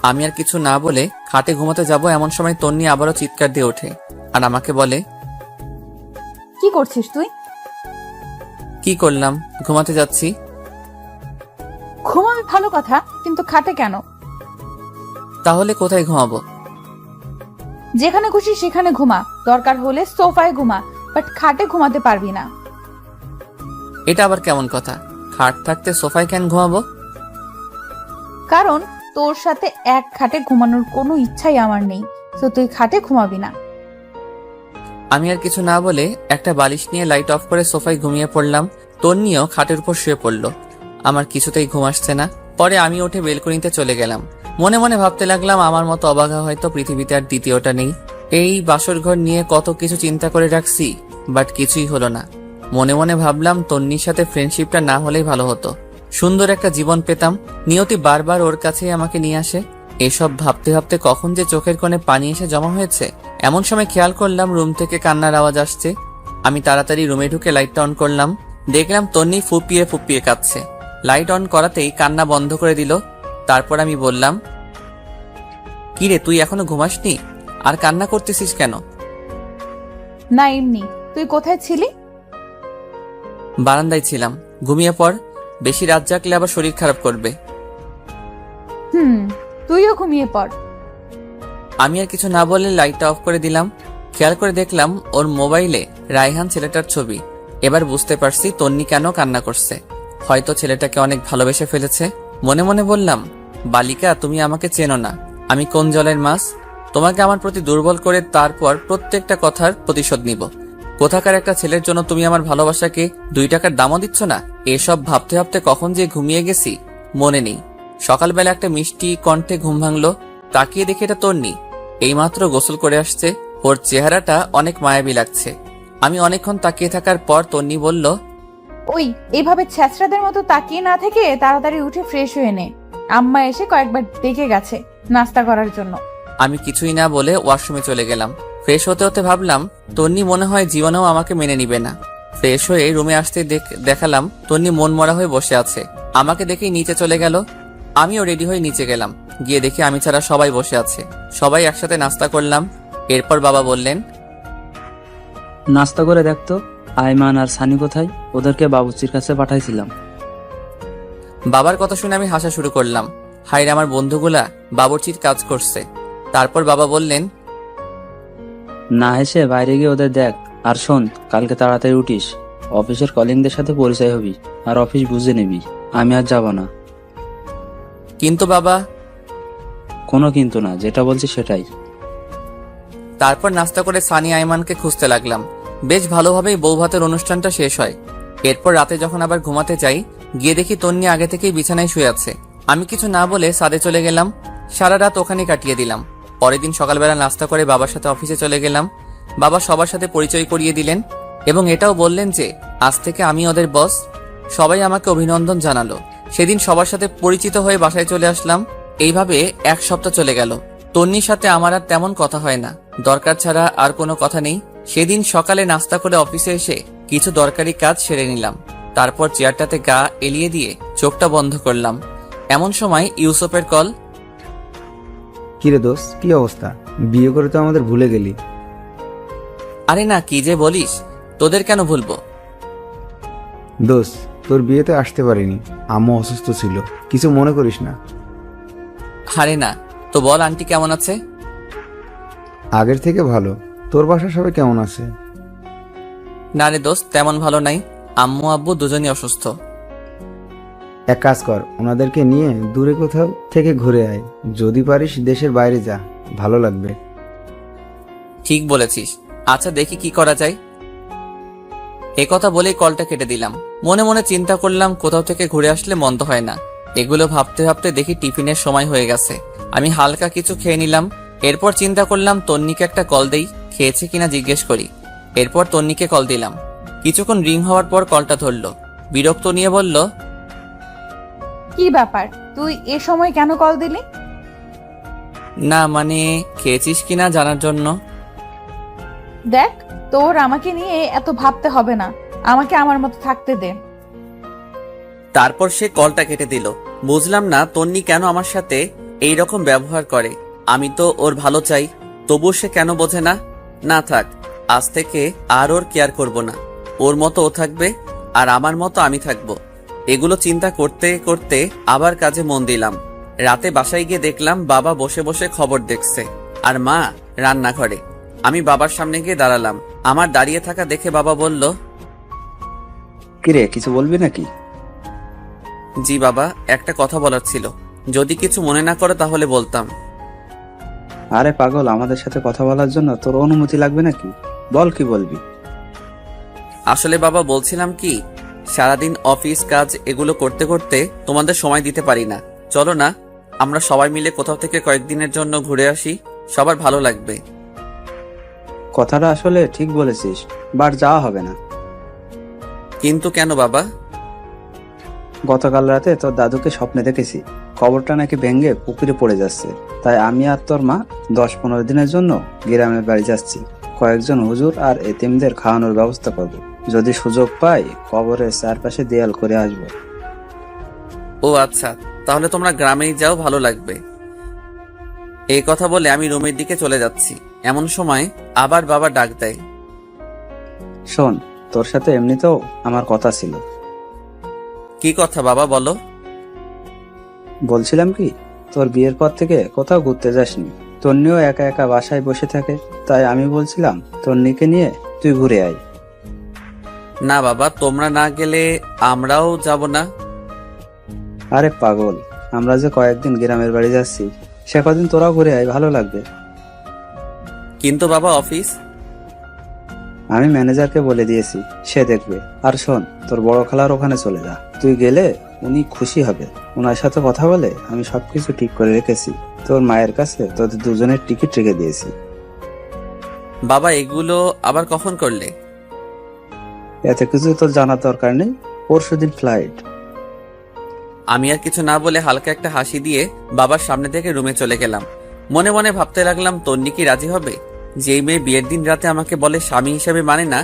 আমি আর কিছু না বলে খাটে ঘুমাতে যাব। এমন সময় তন্নি আবারও চিৎকার দিয়ে ওঠে আর আমাকে বলে, কি করছিস তুই? কি করলাম? ঘুমাতে যাচ্ছি। ঘুমাবি ভালো কথা, কিন্তু খাটে কেন? তাহলে কোথায় ঘুমাবো? যেখানে খুশি সেখানে ঘুমা, দরকার হলে সোফায় ঘুমা, বাট খাটে ঘুমাতে পারবি না। এটা আবার কেমন কথা? খাট থাকতে সোফায় কেন ঘুমাবো? কারণ তোর সাথে এক খাটে ঘুমানোর কোনো ইচ্ছাই আমার নেই, তো তুই খাটে ঘুমাবি না। আমি আর কিছু না বলে একটা বালিশ নিয়ে লাইট অফ করে সোফায় ঘুমিয়ে পড়লাম। তন্নিও খাটের উপর শুয়ে পড়ল। আমার কিছুতেই ঘুম আসছে না। পরে আমি উঠে বেলকনিতে চলে গেলাম। মনে মনে ভাবতে লাগলাম, আমার মতো অবাগা হয়তো পৃথিবীতে আর দ্বিতীয়টা নেই। এই বাসর ঘর নিয়ে কত কিছু চিন্তা করে রাখছি, বাট কিছুই হলো না। মনে মনে ভাবলাম, তন্নির সাথে ফ্রেন্ডশিপটা না হলেই ভালো হতো। সুন্দর একটা জীবন পেতাম। নিয়তি বারবার ওর কাছেই আমাকে নিয়ে আসে। এসব ভাবতে ভাবতে কখন যে চোখের কোণে পানি এসে জমা হয়েছে। এমন সময় খেয়াল করলাম রুম থেকে কান্নার আওয়াজ আসছে। আমি তাড়াতাড়ি রুমে ঢুকে লাইটটা অন করলাম। দেখলাম তন্নি ফুপিয়ে ফুপিয়ে কাঁদছে। লাইট অন করাতেই কান্না বন্ধ করে দিল। তারপর আমি বললাম, কিরে, তুই এখনো ঘুমাসনি? আর কান্না করতেছিস কেন? না এমনি। তুই কোথায় ছিলি? বারান্দায় ছিলাম। ঘুমিয়ে পড়, বেশি রাত জাগলে আবার শরীর খারাপ করবে। তুইও ঘুমিয়ে পড়। আমি আর কিছু না বলে লাইটটা অফ করে দিলাম। খেয়াল করে দেখলাম ওর মোবাইলে রায়হান ছেলেটার ছবি। এবার বুঝতে পারছি তন্নি কেন কান্না করছে। হয়তো ছেলেটাকে অনেক ভালোবেসে ফেলেছে। মনে মনে বললাম, বালিকা, তুমি আমাকে চেনো না, আমি কোন জলের মাছ। তোমাকে আমার প্রতি দুর্বল করে তারপর প্রত্যেকটা কথার প্রতিশোধ নিব। কোথাকার একটা ছেলের জন্য তুমি আমার ভালোবাসাকে 2 টাকার দামও দিচ্ছ না। এসব ভাবতে ভাবতে কখন যে ঘুমিয়ে গেছি মনে নেই। সকালবেলা একটা মিষ্টি কণ্ঠে ঘুম ভাঙলো। তাকিয়ে দেখি এটা তন্নি। এইমাত্র গোসল করে আসছে। ওর চেহারাটা অনেক মায়াবী লাগছে। আমি অনেকক্ষণ তাকিয়ে থাকার পর তন্নি বলল, ওই এইভাবে ছ্যাঁচড়াদের মতো তাকিয়ে না থেকে তাড়াতাড়ি উঠে ফ্রেশ হয়ে নে। আম্মা এসে কয়েকবার ডেকে গেছে নাস্তা করার জন্য। আমি কিছুই না বলে ওয়াশরুমে চলে গেলাম। ফ্রেশ হতে হতে ভাবলাম, তন্নি মনে হয় জীবনেও আমাকে মেনে নিবে না। ফ্রেশ হয়ে রুমে আসতে দেখালাম তন্নি মন মরা হয়ে বসে আছে। আমাকে দেখেই নিচে চলে গেল। আমিও রেডি হয়ে নিচে গেলাম। গিয়ে দেখি আমি ছাড়া সবাই বসে আছে। সবাই একসাথে নাস্তা করলাম। এরপর বাবা বললেন, নাস্তা করে দেখতো আয়মান আর সানি কোথায়? ওদেরকে বাবুর্চির কাছে পাঠাইছিলাম। বাবার কথা শুনে আমি হাসা শুরু করলাম। হায়রে, আমার বন্ধুগুলা বাবুর্চির কাজ করছে। তারপর বাবা বললেন, না হেসে বাইরে গিয়ে ওদের দেখ। আর শোন, কালকে তাড়াতাড়ি উঠিস। অফিসের কলিংদের সাথে পরিচয় হবি আর অফিস বুঝে নিবি। আমি আর যাব না। কিন্তু বাবা। কোনো কিন্তু না, যেটা বলছি সেটাই। তারপর নাস্তা করে সানি আইমানকে খুঁজতে লাগলাম। বেশ ভালোভাবেই বউ ভাতের অনুষ্ঠানটা শেষ হয়। এরপর রাতে যখন আবার ঘুমাতে যাই, গিয়ে দেখি তন্নি আগে থেকেই বিছানায় শুয়ে আছে। আমি কিছু না বলে ছাদে চলে গেলাম। সারা রাত ওখানে কাটিয়ে দিলাম। পরের দিন সকালবেলা নাস্তা করে বাবার সাথে অফিসে চলে গেলাম। বাবা সবার সাথে পরিচয় করিয়ে দিলেন এবং এটাও বললেন যে আজ থেকে আমি ওদের বস। সবাই আমাকে অভিনন্দন জানালো। সেদিন সবার সাথে পরিচিত হয়ে বাসায় চলে আসলাম। এইভাবে 1 সপ্তাহ চলে গেল। তন্নির সাথে আমার আর তেমন কথা হয় না। দরকার ছাড়া আর কোনো কথা নেই। সেদিন সকালে নাস্তা করে অফিসে এসে কিছু দরকারি কাজ সেরে নিলাম। তারপর চেয়ারটাতে গা এলিয়ে দিয়ে চোখটা বন্ধ করলাম। এমন সময় ইউসুফের কল। কিরে দোস্ত, কি অবস্থা? বিয়ে করে তো আমাদের ভুলে গেলি। আরে না, কি যে বলিস, তোদের কেন ভুলবো? দোস্ত, তোর বিয়েতে আসতে পারিনি, আম্মু অসুস্থ ছিল, কিছু মনে করিস না। আরে না, তো বল আন্টি কেমন আছে? আগের থেকে ভালো। তোর বাসা সবাই কেমন আছে? না রে দোস্ত, তেমন ভালো নাই। আম্মু আব্বু দুজনই অসুস্থ। এক কাজ কর, ওনাদেরকে নিয়ে দূরে কোথাও থেকে ঘুরে আয়। যদি পারিস দেশের বাইরে যা, ভালো লাগবে। ঠিক বলেছিস। আচ্ছা, দেখি কি করা যায়। এ কথা বলেই কলটা কেটে দিলাম। মনে মনে চিন্তা করলাম, কোথাও থেকে ঘুরে আসলে মন্দ হয় না। এগুলো ভাবতে ভাবতে দেখি টিফিনের সময় হয়ে গেছে। আমি হালকা কিছু খেয়ে নিলাম। এরপর চিন্তা করলাম তন্নিকে একটা কল দেই, খেয়েছে কিনা জিজ্ঞেস করি। এরপর তন্নিকে কল দিলাম। কিছুক্ষণ রিং হওয়ার পর কলটা ধরলো। বিরক্ত নিয়ে বলল, কি ব্যাপার, তুই এ সময় কেন কল দিলি? না মানে, খেয়েছিস কিনা জানার জন্য। দেখ, তোর আমাকে নিয়ে এত ভাবতে হবে না, আমাকে আমার মতো থাকতে দে। তারপর সে কলটা কেটে দিল। বুঝলাম না তন্নি কেন আমার সাথে এই রকম ব্যবহার করে। আমি তো ওর ভালো চাই, তবু সে কেন বোঝে না। না থাক, আজ থেকে আর ওর কেয়ার করব না। ওর মতো ও থাকবে আর আমার মতো আমি থাকবো। এগুলো চিন্তা করতে করতে আবার কাজে মন দিলাম। রাতে বাসায় গিয়ে দেখলাম বাবা বসে বসে খবর দেখছে আর মা রান্নাঘরে। আমি বাবার সামনে গিয়ে দাঁড়ালাম। আমার দাঁড়িয়ে থাকা দেখে বাবা বলল, কিরে, কিছু বলবি নাকি? জি বাবা, একটা কথা বলার ছিল। যদি কিছু মনে না করো তাহলে বলতাম। আরে পাগল, আমাদের সাথে কথা বলার জন্য তোর অনুমতি লাগবে নাকি? বল, কি বলবি? আসলে বাবা বলছিলাম কি, সারাদিন অফিস কাজ এগুলো করতে করতে তোমাদের সময় দিতে পারি না। চলো না, আমরা সবাই মিলে কোথাও থেকে কয়েকদিনের জন্য ঘুরে আসি, সবার ভালো লাগবে। কথাটা আসলে ঠিক বলেছিস, বাট যাওয়া হবে না। কিন্তু কেন বাবা? গতকাল রাতে তোর দাদুকে স্বপ্নে দেখেছি, কবরটা নাকি ভেঙে পুকুরে পড়ে যাচ্ছে। তাই আমি আর তোর মা 10-15 দিনের জন্য গ্রামের বাড়ি যাচ্ছি। কয়েকজন হুজুর আর এতিমদের খাওয়ানোর ব্যবস্থা করব। যদি সুযোগ পাই কবরের চারপাশে দেয়াল করে আসবো। ও আচ্ছা, তাহলে তোমরা গ্রামেই যাও, ভালো লাগবে। এই কথা বলে আমি রুমের দিকে চলে যাচ্ছি। এমন সময় আবার বাবা ডাক দেয়। শোন, তোর সাথে এমনিতেও আমার কথা ছিল। কি কথা বাবা, বলো। বলছিলাম কি, তোর বিয়ের পর থেকে কোথাও ঘুরতে যাসনি। তন্নিও একা একা বাসায় বসে থাকে, তাই আমি বলছিলাম তন্নিকে নিয়ে তুই ঘুরে আয়। না বাবা, তোমরা না গেলে আমরাও যাব না। আরে পাগল, আমরা যে কয়েকদিন গ্রামের বাড়ি যাচ্ছি, সে কদিন তোরাও ঘুরে আয়, ভালো লাগবে। কিন্তু বাবা, অফিস। আমি ম্যানেজারকে বলে দিয়েছি, সে দেখবে। আর শোন, তোর বড় খালার ওখানে চলে যা। তুই গেলে উনি খুশি হবে। ওনার সাথে কথা বলে আমি সবকিছু ঠিক করে রেখেছি। তোর মায়ের কাছে তোদের দুজনের টিকিট রেখে দিয়েছি। বাবা, এগুলো আবার কখন করলে? এতে কিছু তোর জানার দরকার নেই, পরশুদিন ফ্লাইট। আমি আর কিছু না বলে হালকা একটা হাসি দিয়ে বাবার সামনে থেকে রুমে চলে গেলাম। মনে মনে ভাবতে লাগলাম, তন্নি কি রাজি হবে? যেই মেয়ে বিয়ের দিন রাতে আমাকে বলে স্বামী হিসেবে মানে না,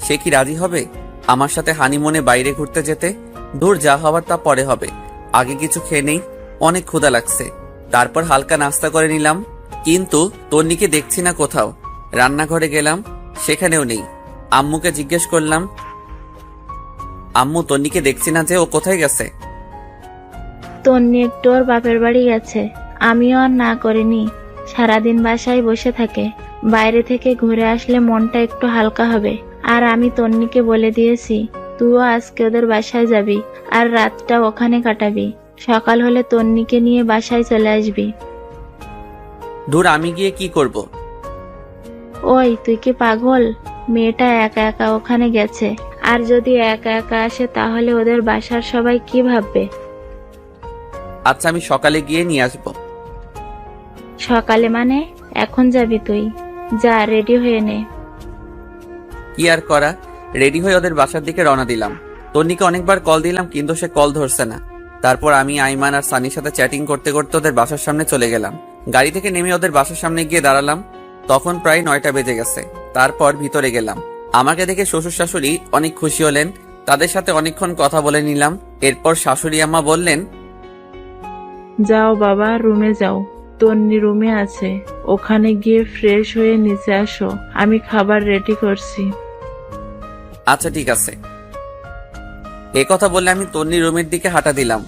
সে কি রাজি হবে আমার সাথে হানিমুনে বাইরে ঘুরতে যেতে? দূর, যা হবার তা পরে হবে। আগে কিছু খেয়ে নেই, অনেক ক্ষুধা লাগছে। তারপর হালকা নাস্তা করে নিলাম। কিন্তু তন্নিকে দেখছি না কোথাও। রান্নাঘরে গেলাম, সেখানেও নেই। আম্মুকে জিজ্ঞেস করলাম, আম্মু, তন্নিকে দেখছি না যে, ও কোথায় গেছে? তন্নি একটু ওর বাপের বাড়ি গেছে। আমিও আর না করিনি, সারাদিন বাসায় বসে থাকে। বাইরে থেকে ঘুরে আসলে মনটা একটু হালকা হবে। আর আমি তন্নিকে বলে দিয়েছি, তুইও আজকে ওদের বাসায় যাবি আর রাতটা ওখানে কাটাবি। সকাল হলে তন্নিকে নিয়ে বাসায় চলে আসবি। দূর, আমি গিয়ে কি করব? ওই, তুই কি পাগল? মেয়েটা একা একা ওখানে গেছে, আর যদি একা একা আসে তাহলে ওদের বাসার সবাই কি ভাববে? আচ্ছা, আমি সকালে গিয়ে নিয়ে আসবো। সকালে মানে? এখন যাবি তুই? যা, রেডি হয়ে নে। কি আর করা, রেডি হয়ে ওদের বাসার দিকে রওনা দিলাম। তন্নিকে অনেকবার কল দিলাম, কিন্তু সে কল ধরছে না। তারপর আমি আইমান আর সানির সাথে চ্যাটিং করতে করতে ওদের বাসার সামনে চলে গেলাম। গাড়ি থেকে নেমে ওদের বাসার সামনে গিয়ে দাঁড়ালাম। তখন প্রায় 9টা বেজে গেছে। তারপর ভিতরে গেলাম। আমাকে দেখে শ্বশুর শাশুড়ি অনেক খুশি হলেন। তাদের সাথে অনেকক্ষণ কথা বলে নিলাম। এরপর শাশুড়ি আম্মা বললেন, যাও বাবা, রুমে যাও। তন্নি রুমে আছে, ওখানে গিয়ে ফ্রেশ হয়ে নিচে আসো, আমি খাবার রেডি করছি। আচ্ছা ঠিক আছে। এ কথা বলে আমি তন্নির রুমের দিকে হাঁটা দিলাম।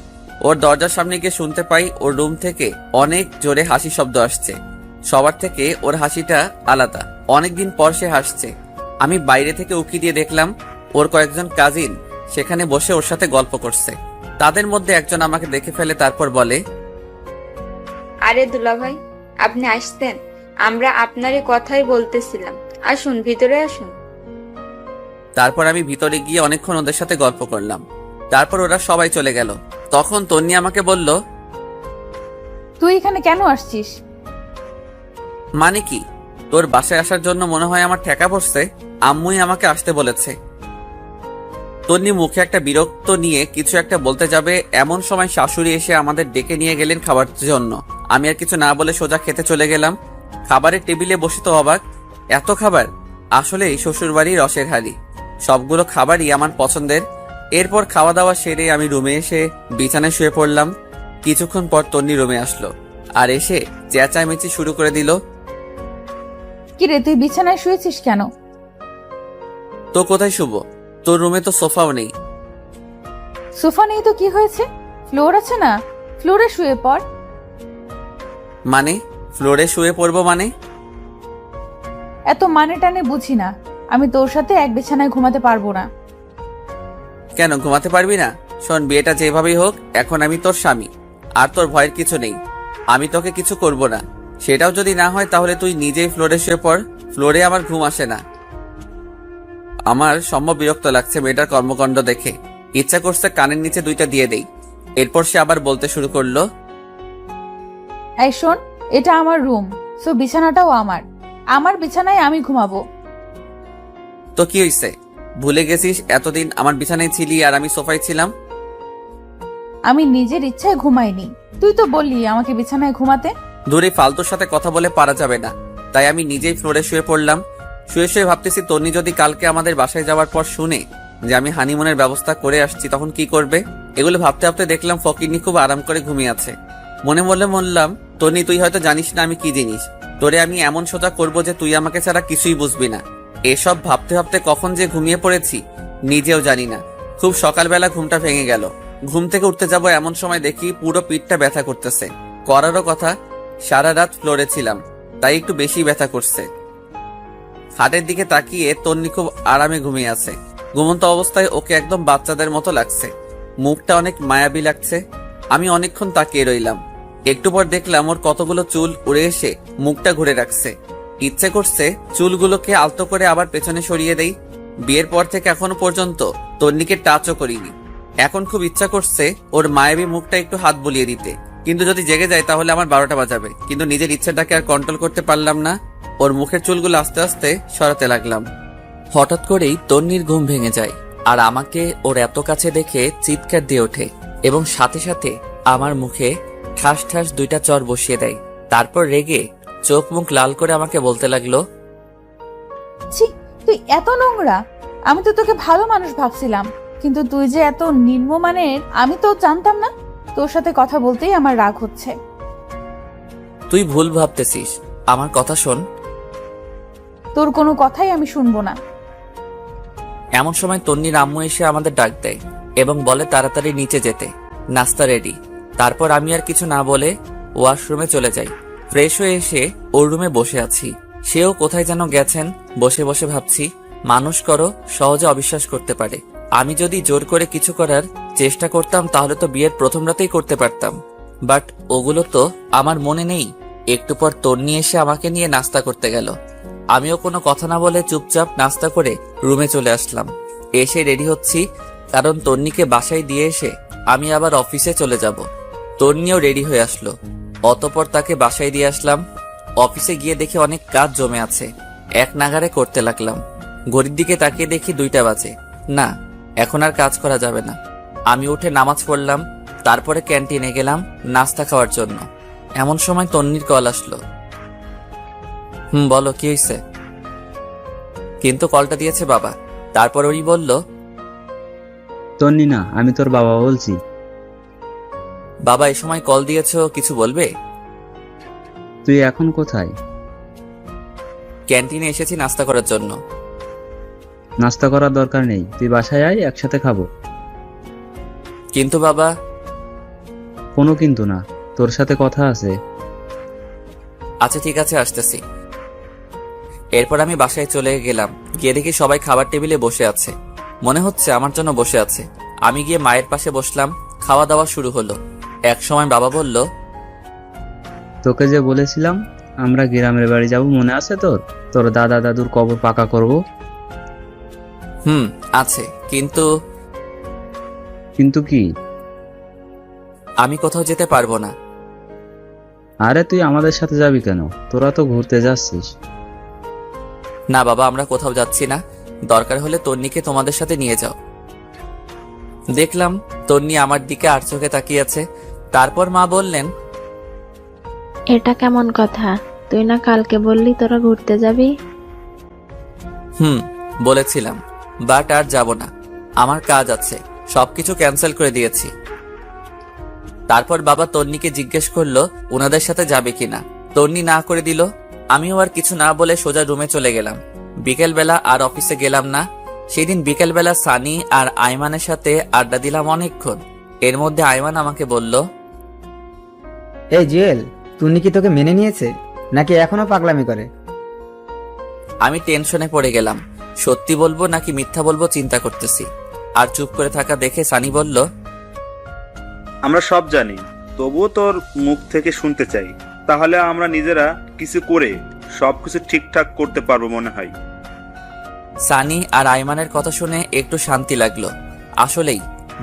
ওর দরজার সামনে গিয়ে শুনতে পাই ওর রুম থেকে অনেক জোরে হাসি শব্দ আসছে। সবার থেকে ওর হাসিটা আলাদা। অনেকদিন পর সে হাসছে। আমি বাইরে থেকে উকি দিয়ে দেখলাম ওর কয়েকজন কাজিন সেখানে বসে ওর সাথে গল্প করছে। তাদের মধ্যে একজন আমাকে দেখে ফেলে, তারপর বলে, আরে দুলাভাই, আপনি আসতেন? আমরা আপনারই কথাই বলতেছিলাম। আসুন, ভিতরে আসুন। তারপর আমি ভিতরে গিয়ে অনেকক্ষণ ওদের সাথে গল্প করলাম। তারপর ওরা সবাই চলে গেল। তখন তন্নি আমাকে বলল, তুই এখানে কেন আসছিস? মানে কি? তোর বাসায় আসার জন্য মনে হয় আমার ঠেকা পড়ছে। আম্মুই আমাকে আসতে বলেছে। তন্নি মুখে একটা বিরক্ত নিয়ে কিছু একটা বলতে যাবে, এমন সময় শাশুড়ি এসে আমাদের ডেকে নিয়ে গেলেন খাবার জন্য। আমি আর কিছু না বলে সোজা খেতে চলে গেলাম। খাবারের টেবিলে বসে তো অবাক, এত খাবার! আসলে এই শ্বশুর বাড়ির রসের হাড়ি। সবগুলো খাবারই আমার পছন্দের। এরপর খাওয়া দাওয়া সেরে আমি রুমে এসে বিছানায় শুয়ে পড়লাম। কিছুক্ষণ পর তন্নি রুমে আসলো আর এসে চেঁচামেচি শুরু করে দিল। কিরে, তুই বিছানায় শুয়েছিস কেন? তো কোথায় শুবো? তোর রুমে তো সোফাও নেই। সোফা নেই তো কি হয়েছে? ফ্লোর আছে না, ফ্লোরে শুয়ে পড়। মানে? ফ্লোরে শুয়ে পড়বো মানে? এত মানে টানে বুঝি না। আমি তোর সাথে এক বিছানায় ঘুমাতে পারবো না। কেন ঘুমাতে পারবি না? শোন, বিয়েটা যেভাবেই হোক, এখন আমি তোর স্বামী। আর তোর ভয়ের কিছু নেই। আমি তোকে কিছু করব না। সেটাও যদি না হয় তাহলে তুই নিজেই ফ্লোরে শুয়ে পড়। ফ্লোরে আমার ঘুম আসে না। আমার সম্ভব বিরক্ত লাগছে মেয়েটার কর্মকাণ্ড দেখে। ইচ্ছা করছে কানের নিচে 2টা দিয়ে দেই। এরপর সে আবার বলতে শুরু করলো, এই শোন, এটা আমার রুম, সো বিছানাটাও আমার বিছানায় আমি ঘুমাবো। তো কি হইছে? ভুলে গেছিস এতদিন আমার বিছানায় ছিলি আর আমি সোফায় ছিলাম? আমি নিজের ইচ্ছায় ঘুমাইনি, তুই তো বললি আমাকে বিছানায় ঘুমাতে। দূরে ফালতুর সাথে কথা বলে পারা যাবে না, তাই আমি নিজেই ফ্লোরে শুয়ে পড়লাম। শুয়ে শুয়ে ভাবতেছি তন্নি যদি কালকে আমাদের বাসায় যাওয়ার পর শুনে যে আমি হানিমুনের ব্যবস্থা করে আসছি তখন কি করবে। এগুলো ভাবতে ভাবতে দেখলাম ফকিরনি খুব আরাম করে ঘুমিয়ে আছে। মনে মনে বললাম, তন্নি তুই হয়তো জানিস না আমি কি জিনিস, তোরে আমি এমন সোজা করবো যে তুই আমাকে ছাড়া কিছুই বুঝবি না। এসব ভাবতে ভাবতে কখন যে ঘুমিয়ে পড়েছি নিজেও জানি না। খুব সকালবেলা ঘুমটা ভেঙে গেল। ঘুম থেকে উঠতে যাব এমন সময় দেখি পুরো পিঠটা ব্যথা করতেছে। করারও কথা, সারা রাত ফ্লোরে ছিলাম, তাই একটু বেশি ব্যথা করছে। হাতের দিকে তাকিয়ে তন্নি খুব আরামে ঘুমিয়ে আছে। ঘুমন্ত অবস্থায় ওকে একদম বাচ্চাদের মতো লাগছে, মুখটা অনেক মায়াবী লাগছে। আমি অনেকক্ষণ তাকিয়ে রইলাম। একটু পর দেখলাম ওর কতগুলো চুল উড়ে এসে মুখটা ঘুরে রাখছে। ইচ্ছে করছে চুলগুলোকে আলতো করে আবার পেছনে সরিয়ে দেই। বিয়ের পর থেকে এখনো পর্যন্ত তন্নিকে টাচও করিনি। এখন খুব ইচ্ছা করছে ওর মায়াবী মুখটা একটু হাত বুলিয়ে দিতে, কিন্তু যদি জেগে যায় তাহলে আমার 12টা বাজাবে। কিন্তু নিজের ইচ্ছাটাকে আর কন্ট্রোল করতে পারলাম না। ওর মুখের চুলগুলো আস্তে আস্তে সরাতে লাগলাম। হঠাৎ করেই তন্নির ঘুম ভেঙে যায় আর আমাকে ওর এত কাছে দেখে চিৎকার দিয়ে ওঠে এবং সাথে সাথে আমার মুখে ঠাস ঠাস 2টা চড় বসিয়ে দেয়। তারপর রেগে চোখ মুখ লাল করে আমাকে বলতে লাগলো, ছি, তুই এত নোংরা! আমি তো তোকে ভালো মানুষ ভাবছিলাম, কিন্তু তুই যে এত নিম্নমানের আমি তো জানতাম না। তোর সাথে কথা বলতেই আমার রাগ হচ্ছে। তুই ভুল ভাবতেছিস, আমার কথা শোন। তোর কোনো কথাই আমি শুনবো না। এমন সময় তন্নির আম্মু এসে আমাদের ডাক দেয় এবং বলে তাড়াতাড়ি নিচে যেতে, নাস্তা রেডি। তারপর আমি আর কিছু না বলে ওয়াশরুমে চলে যাই। ফ্রেশ হয়ে এসে ওর রুমে বসে আছি। সেও কোথায় যেন গেছেন। বসে বসে ভাবছি, মানুষ করো সহজে অবিশ্বাস করতে পারে। আমি যদি জোর করে কিছু করার চেষ্টা করতাম তাহলে তো বিয়ের প্রথম রাতেই করতে পারতাম, বাট ওগুলো তো আমার মনে নেই। একটু পর তন্নি এসে আমাকে নিয়ে নাস্তা করতে গেল। আমিও কোনো কথা না বলে চুপচাপ নাস্তা করে রুমে চলে আসলাম। এসে রেডি হচ্ছি, কারণ তন্নিকে বাসায় দিয়ে এসে আমি আবার অফিসে চলে যাব। তন্নিও রেডি হয়ে আসলো। অতঃপর তাকে বাসায় দিয়ে আসলাম। অফিসে গিয়ে দেখি অনেক কাজ জমে আছে, এক নাগারে করতে লাগলাম। ঘড়ির দিকে তাকিয়ে দেখি 2টা বাজে। না, এখন আর কাজ করা যাবে না। আমি উঠে নামাজ পড়লাম, তারপরে ক্যান্টিনে গেলাম নাস্তা খাওয়ার জন্য। এমন সময় তন্নির কল আসলো। বলো কি হয়েছে? কিন্তু কলটা দিয়েছে বাবা। তারপর ওই বলল, তন্নি না, আমি তোর বাবা বলছি। বাবা এই সময় কল দিয়েছো, কিছু বলবে? তুই এখন কোথায়? ক্যান্টিনে এসেছি নাস্তা করার জন্য। নাস্তা করার দরকার নেই, তুই বাসায় আয়, একসাথে খাবো। কিন্তু বাবা। কোনো কিন্তু না, তোর সাথে কথা আছে। আচ্ছা ঠিক আছে, আসতেছি। এরপর আমি বাসায় চলে গেলাম। গিয়ে দেখি সবাই খাবার টেবিলে বসে আছে, মনে হচ্ছে আমার জন্য বসে আছে। আমি গিয়ে মায়ের পাশে বসলাম। খাওয়া দাওয়া শুরু হলো। এক সময় বাবা বলল, তোকে যে বলেছিলাম আমরা গ্রামের বাড়ি যাব, মনে আছে তোর? তোর দাদা দাদুর কবর পাকা করব। আছে, কিন্তু কিন্তু কি? আমি কোথাও যেতে পারবো না। আরে তুই আমাদের সাথে যাবি কেন? তোরা তো ঘুরতে যাচ্ছিস। না বাবা, আমরা কোথাও যাচ্ছি না। দরকার হলে তন্নিকে তোমাদের সাথে নিয়ে যাও। দেখলাম তন্নি আমার দিকে আর চোখে তাকিয়ে আছে। তারপর মা বললেন, এটা কেমন কথা? তুই না কালকে বললি তোরা ঘুরতে যাবি? বলেছিলাম, বাট আর যাব না। আমার কাজ আছে, সবকিছু ক্যান্সেল করে দিয়েছি। তারপর বাবা তন্নিকে জিজ্ঞেস করলো ওনাদের সাথে যাবে কিনা। তন্নি না করে দিল। আমিও আর কিছু না বলে সোজা রুমে চলে গেলাম। বিকেলবেলা আর অফিসে গেলাম না। সেদিন বিকেলবেলা সানি আর আইমানের সাথে আড্ডা দিলাম অনেকক্ষণ। এর মধ্যে আইমান আমাকে বলল, এই জুয়েল, তুই কি তোকে মেনে নিয়েছে নাকি এখনো পাগলামি করে? আমি টেনশনে পড়ে গেলাম। সত্যি বলবো নাকি মিথ্যা বলবো চিন্তা করতেছি। আর চুপ করে থাকা দেখে সানি বলল, আমরা সব জানি, তবুও তোর মুখ থেকে শুনতে চাই। তাহলে আমরা নিজেরা কিছু করে সবকিছু ঠিকঠাক করতে পারবো মনে হয়। সানি আর আইমানের কথা শুনে একটু শান্তি লাগলো। আসলেই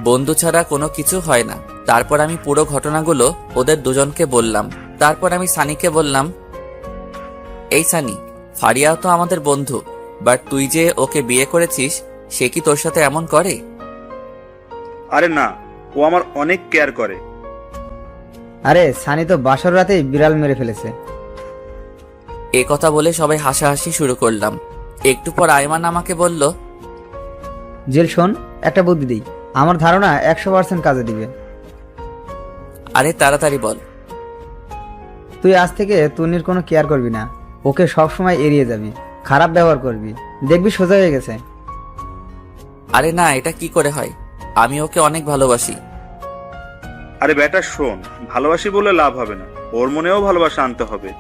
বন্ধু ছাড়া কোনো কিছু হয় না। তারপর আমি পুরো ঘটনাগুলো ওদের দুজনকে বললাম। তারপর আমি সানিকে বললাম, এই সানি, ফারিয়া তো আমাদের বন্ধু, বাট তুই যে ওকে বিয়ে করেছিস, সে কি তোর সাথে এমন করে? আরে না, ও আমার অনেক কেয়ার করে। আরে সানি তো বাসর রাতেই বিড়াল মেরে ফেলেছে। এ কথা বলে সবাই হাসাহাসি শুরু করলাম। একটু পর আয়মান আমাকে বলল, জেল শোন, একটা বুদ্ধি দিই, আমার ধারণা 100% কাজে দিবে। আরে তাড়াতাড়ি বল। তুই আজ থেকে তন্নির কোনো কেয়ার করবি না, ওকে সব সময় এড়িয়ে যাবি, খারাপ ব্যবহার করবি, দেখবি সোজা হয়ে গেছে। আরে না, এটা কি করে হয়? আমি ওকে অনেক ভালোবাসি। আরে বেটা শোন, ভালোবাসি বলে লাভ হবে না, ওর মনেও ভালোবাসা আনতে হবে।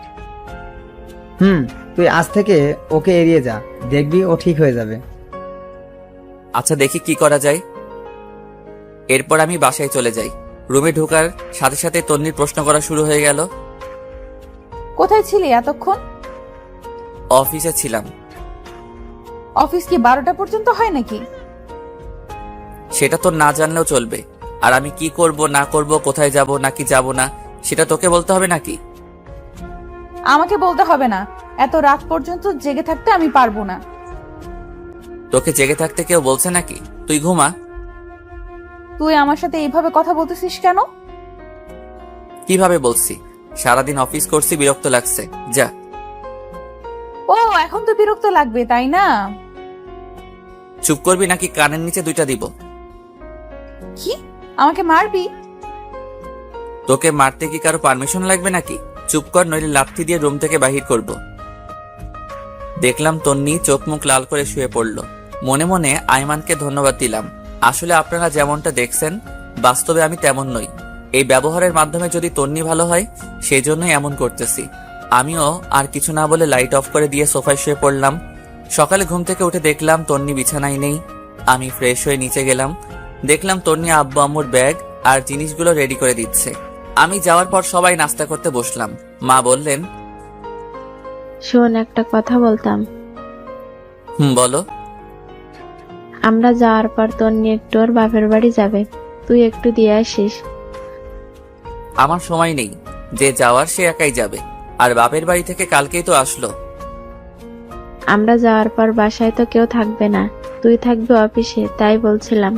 তুই আজ থেকে ওকে এড়িয়ে যা, দেখবি ও ঠিক হয়ে যাবে। আচ্ছা, দেখি কি করা যায়। এরপর আমি বাসায় চলে যাই। রুমে ঢোকার সাথে সাথে তন্নির প্রশ্ন করা শুরু হয়ে গেল। কোথায় ছিলি এতক্ষণ? অফিসে ছিলাম। অফিস কি 12টা পর্যন্ত হয় নাকি? সেটা তো না জানলেও চলবে। আর আমি কি করব না করব, কোথায় যাব নাকি যাব না, সেটা তোকে বলতে হবে নাকি? আমাকে বলতে হবে না, এত রাত পর্যন্ত জেগে থাকতে আমি পারবো না। তোকে জেগে থাকতে কেউ বলছে নাকি? তুই ঘুমা। তুই আমার সাথে এইভাবে কথা বলতেছিস কেন? কিভাবে বলছি? সারাদিন অফিস করছি, বিরক্ত লাগছে, যা। ও, এখন তো বিরক্ত লাগবে, তাই না? চুপ করবি নাকি কানের নিচে 2টা দিব? কি, আমাকে মারবি? তোকে মারতে কি কারো পারমিশন লাগবে নাকি? চুপ কর, নইলে লাথি দিয়ে রুম থেকে বাহির করব। দেখলাম তন্নি চোখ মুখ লাল করে শুয়ে পড়ল। মনে মনে আয়মানকে ধন্যবাদ দিলাম। আসলে আপনারা যেমনটা দেখছেন, বাস্তবে আমি তেমন নই। এই ব্যবহারের মাধ্যমে যদি তন্নি ভালো হয়, সেই জন্যই এমন করতেছি। আমিও আর কিছু না বলে লাইট অফ করে দিয়ে সোফায় শুয়ে পড়লাম। সকালে ঘুম থেকে উঠে দেখলাম তন্নি বিছানায় নেই। আমি ফ্রেশ হয়ে নিচে গেলাম। দেখলাম তন্নি আব্বু আম্মুর ব্যাগ আর জিনিসগুলো রেডি করে দিচ্ছে। আমি যাওয়ার পর সবাই নাস্তা করতে বসলাম। মা বললেন, শোন, একটা কথা বলতাম। বলো। আমরা যাওয়ার পর তন্নি একটু ওর বাপের বাড়ি যাবে, তুই একটু দিয়ে আসিস। আমার সময় নেই, যে যাওয়ার সে একাই যাবে। আর বাপের বাড়ি থেকে কালকেই তো আসলো। আমরা যাওয়ার পর বাসায় তো কেউ থাকবে না, তুই থাকবি অফিসে, তাই বলছিলাম।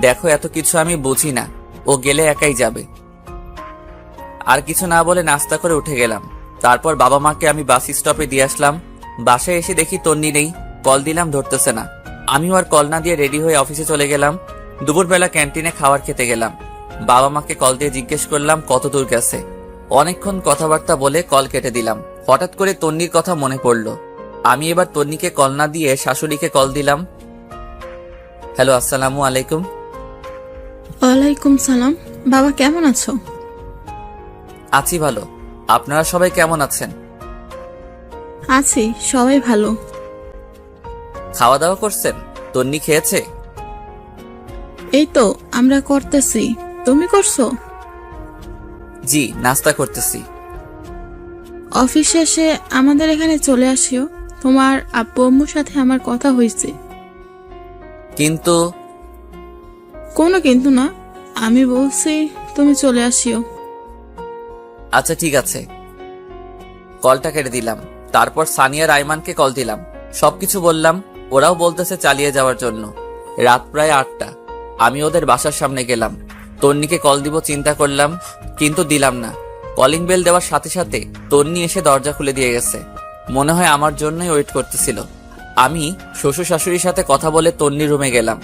দেখো, এত কিছু আমি বুঝি না, ও গেলে একাই যাবে। আর কিছু না বলে নাস্তা করে উঠে গেলাম। তারপর বাবা মাকে আমি বাস স্টপে দিয়ে আসলাম। বাসায় এসে দেখি তন্নি নেই। কল দিলাম, ধরতেছে না। আমিও আর কল না দিয়ে রেডি হয়ে অফিসে চলে গেলাম। দুপুরবেলা ক্যান্টিনে খাবার খেতে গেলাম। বাবা মাকে কল দিয়ে জিজ্ঞেস করলাম কত দূর গেছে। অনেকক্ষণ কথাবার্তা বলে কল কেটে দিলাম। হঠাৎ করে তন্নির কথা মনে পড়ল। আমি এবার তন্নিকে কল না দিয়ে শাশুড়িকে কল দিলাম। হ্যালো, আসসালামু আলাইকুম। ওয়ালাইকুম সালাম। বাবা কেমন আছো? আছি ভালো। আপনারা সবাই কেমন আছেন? আছি, সবাই ভালো। খাওয়া দাওয়া করছেন? তন্নি খেয়েছে? এই তো আমরা করতেছি, তুমি করছো? জি, নাস্তা করতেছি। অফিস শেষে আমাদের এখানে চলে আসিও, তোমার আব্বু আম্মুর সাথে আমার কথা হয়েছে। কিন্তু কোনো কিন্তু না, আমি বলছি তুমি চলে আসিও। আচ্ছা ঠিক আছে। কলটা কেটে দিলাম। তারপর সানিয়া রাইমানকে কল দিলাম। সবকিছু বললাম। ওরাও বলতেছে চালিয়ে যাওয়ার জন্য। রাত প্রায় 8টা। আমি ওদের বাসার সামনে গেলাম। তন্নিকে কল দিব চিন্তা করলাম, কিন্তু দিলাম না। কলিং বেল দেওয়ার সাথে সাথে তন্নি এসে দরজা খুলে দিয়ে গেছে। মনে হয় আমার জন্যই ওয়েট করতেছিল। আমি শ্বশুর শাশুড়ির সাথে কথা বলে তন্নির রুমে গেলাম।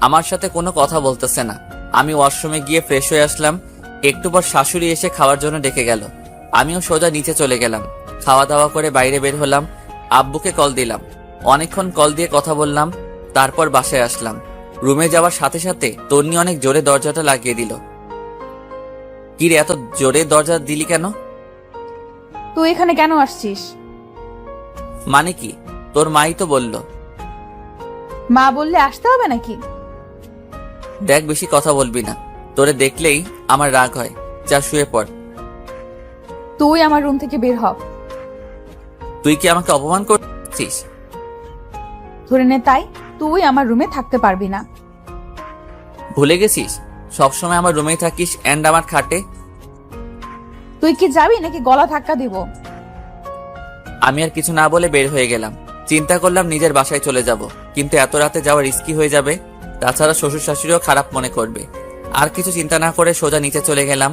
আমার সাথে কোনো কথা বলতেছে না। আমি ওয়াশরুমে গিয়ে ফ্রেশ হয়ে আসলাম। একটু পর শাশুড়ি এসে খাওয়ার জন্য ডেকে গেল। আমিও সোজা নিচে চলে গেলাম। খাওয়া দাওয়া করে বাইরে বের হলাম। আব্বুকে কল দিলাম। অনেকক্ষণ কল দিয়ে কথা বললাম। তারপর বাসায় আসলাম। রুমে যাওয়ার সাথে সাথে তন্নি অনেক জোরে দরজাটা লাগিয়ে দিল। কি রে, এত জোরে দরজা দিলি কেন? তুই এখানে কেন আসছিস? মানে কি? তোর মাই তো বলল। মা বললে আসতে হবে নাকি? দেখ, বেশি কথা বলবি না। তোরে দেখলেই আমার রাগ হয়। যা শুয়ে পড়। তুই আমার রুম থেকে বের হ। তুই কি আমাকে অপমান করছিস? ধরে নে তাই, তুই আমার রুমে থাকতে পারবি না। ভুলে গেছিস সবসময় আমার রুমেই থাকিস এন্ড আমার খাটে? তুই কি যাবি নাকি গলা ধাক্কা দিব? আমি আর কিছু না বলে বের হয়ে গেলাম। চিন্তা করলাম নিজের বাসায় চলে যাব, কিন্তু এত রাতে যাওয়া রিস্কি হয়ে যাবে। তাছাড়া শ্বশুর শাশুড়িও খারাপ মনে করবে। আর কিছু চিন্তা না করে সোজা নিচে চলে গেলাম।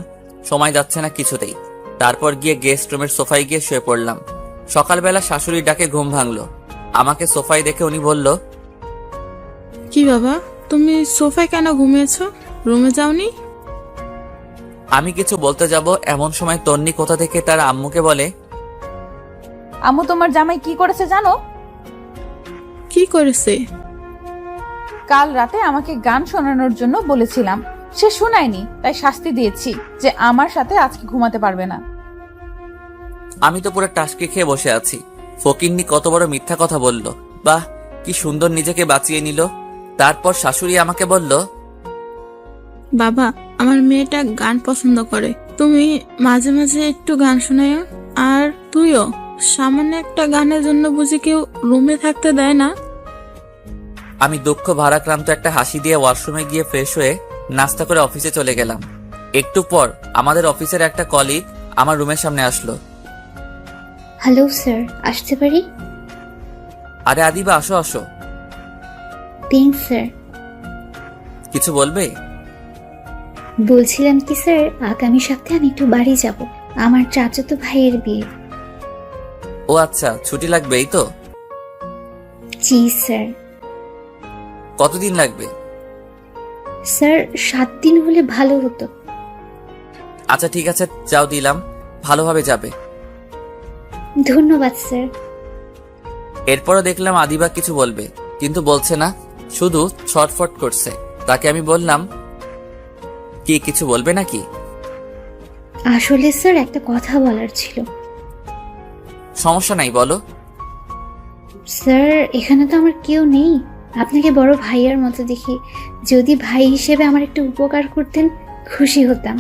সময় যাচ্ছে না কিছুতেই। তারপর গিয়ে গেস্ট রুমের সোফায় গিয়ে শুয়ে পড়লাম। সকালবেলা শাশুড়ির ডাকে ঘুম ভাঙলো। আমাকে সোফায় দেখে উনি বলল, কি বাবা, তুমি সোফায় কেন ঘুমিয়েছো? রুমে যাওনি? আমি কিছু বলতে যাব এমন সময় তন্নি কোথা থেকে তার আম্মুকে বলে, আম্মু তোমার জামাই কি করেছে জানো? কি করেছে? কাল রাতে আমাকে গান শোনানোর জন্য বলেছিলাম, সে শোনায়নি, তাই শাস্তি দিয়েছি যে আমার সাথে আজকে ঘুমাতে পারবে না। আমি তো পুরো টাসকে খেয়ে বসে আছি। ফকিন্নি কত বড় মিথ্যা কথা বলল। বাহ, কি সুন্দর নিজেকে বাঁচিয়ে নিল। তারপর শাশুড়ি আমাকে বলল, বাবা, আমার মেয়েটা গান পছন্দ করে, তুমি মাঝে মাঝে একটু গান শোনায়ও। আর তুইও, সামান্য একটা গানের জন্য বুঝি কেউ রুমে থাকতে দেয় না? আমি দুঃখ ভারাক্রান্ত একটা হাসি দিয়ে ওয়াশরুমে গিয়ে ফ্রেশ হয়ে নাস্তা করে অফিসে চলে গেলাম। একটু পর আমাদের অফিসের একটা কলিগ আমার রুমের সামনে আসলো। হ্যালো স্যার, আসতে পারি? আরে আদিবা, আসো আসো। Thanks sir. কিছু বলবে? বলছিলাম কি স্যার, আগামী সপ্তাহে আমি একটু বাড়ি যাব, আমার চাচাতো ভাইয়ের বিয়ে। ও আচ্ছা, ছুটি লাগবে এই তো? জি স্যার। কতদিন লাগবে? স্যার 7 দিন হলে ভালো হতো। আচ্ছা ঠিক আছে, যাও দিলাম, ভালোভাবে যাবে। ধন্যবাদ স্যার। এরপরও দেখলাম আদিবা কিছু বলবে, কিন্তু বলছে না, শুধু ছটফট করছে। তাকে আমি বললাম, কি কিছু বলবে নাকি? আসলে স্যার একটা কথা বলার ছিল। সমস্যা নাই, বলো। স্যার এখানে তো আমার কেউ নেই, আপনাকে বড় ভাইয়ার মতো দেখি, যদি ভাই হিসেবে আমার একটু উপকার করতেন খুশি হতাম।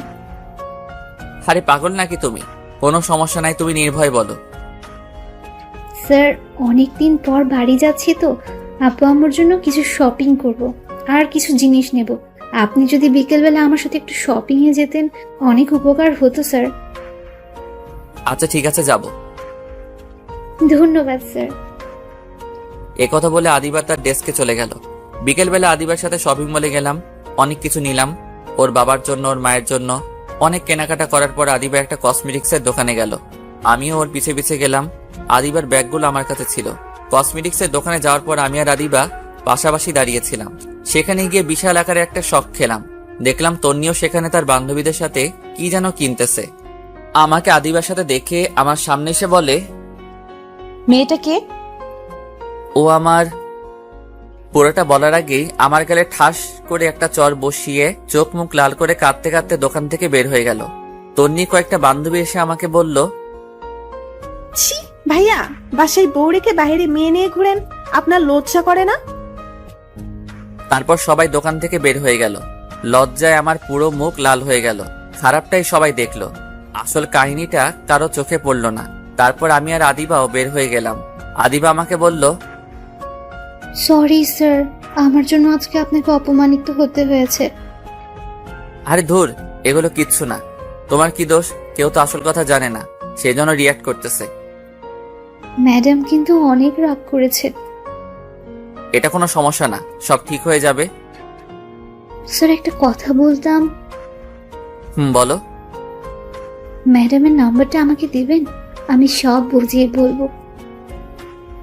আরে পাগল নাকি তুমি? কোনো সমস্যা নাই, তুমি নির্ভয় বলো। স্যার অনেকদিন পর বাড়ি যাচ্ছি তো, আব্বু আম্মুর জন্য কিছু শপিং করব আর কিছু জিনিস নেব। আপনি যদি বিকেলবেলা আমার সাথে একটু শপিং এ যেতেন অনেক উপকার হতো স্যার। আচ্ছা ঠিক আছে, যাব। ধন্যবাদ স্যার। একথা বলে আদিবা তার ডেস্কে চলে গেল। বিকেলবেলা আদিবার সাথে শপিং মলে গেলাম, অনেক কিছু নিলাম, ওর বাবার জন্য, ওর মায়ের জন্য। অনেক কেনাকাটা করার পর আদিবা একটা কসমেটিক্সের দোকানে গেল। আমিও ওর পিছে পিছে গেলাম। আদিবার ব্যাগগুলো আমার কাছে ছিল। কসমেটিক্সের দোকানে যাওয়ার পর আমি আর আদিবা পাশাপাশি দাঁড়িয়েছিলাম। সেখানে গিয়ে বিশাল আকারে একটা শখ খেলাম। দেখলাম তন্নিও সেখানে তার বান্ধবীদের সাথে কি যেন কিনতেছে। আমাকে আদিবার সাথে দেখে আমার সামনে এসে বলে, মেয়েটা কে? ও আমার। পুরোটা বলার আগেই আমার গালে ঠাস করে একটা চর বসিয়ে চোখ মুখ লাল করে কাঁদতে কাঁদতে দোকান থেকে বের হয়ে গেল। তন্নি কয়েকটা বান্ধবী এসে আমাকে বলল, ছি ভাইয়া, বাসায় বউ রেখে বাইরে মেয়ে নিয়ে ঘুরেন, আপনার লজ্জা করে না? তারপর সবাই দোকান থেকে বের হয়ে গেল। লজ্জায় আমার পুরো মুখ লাল হয়ে গেল। খারাপটাই সবাই দেখলো, আসল কাহিনীটা কারো চোখে পড়ল না। তারপর আমি আর আদিবাও বের হয়ে গেলাম। আদিবা আমাকে বলল, সরি স্যার, আমার জন্য আজকে আপনাকে অপমানিত হতে হয়েছে। আরে ধুর, এগুলো কিচ্ছু না। তোমার কি দোষ? কেউ তো আসল কথা জানে না, সেই জন্য রিয়াক্ট করতেছে। ম্যাডাম কিন্তু অনেক রাগ করেছে। এটা কোনো সমস্যা না, সব ঠিক হয়ে যাবে। স্যার একটা কথা বলতাম। বলো। ম্যাডামের নাম্বারটা আমাকে দিবেন, আমি সব বুঝিয়ে বলবো।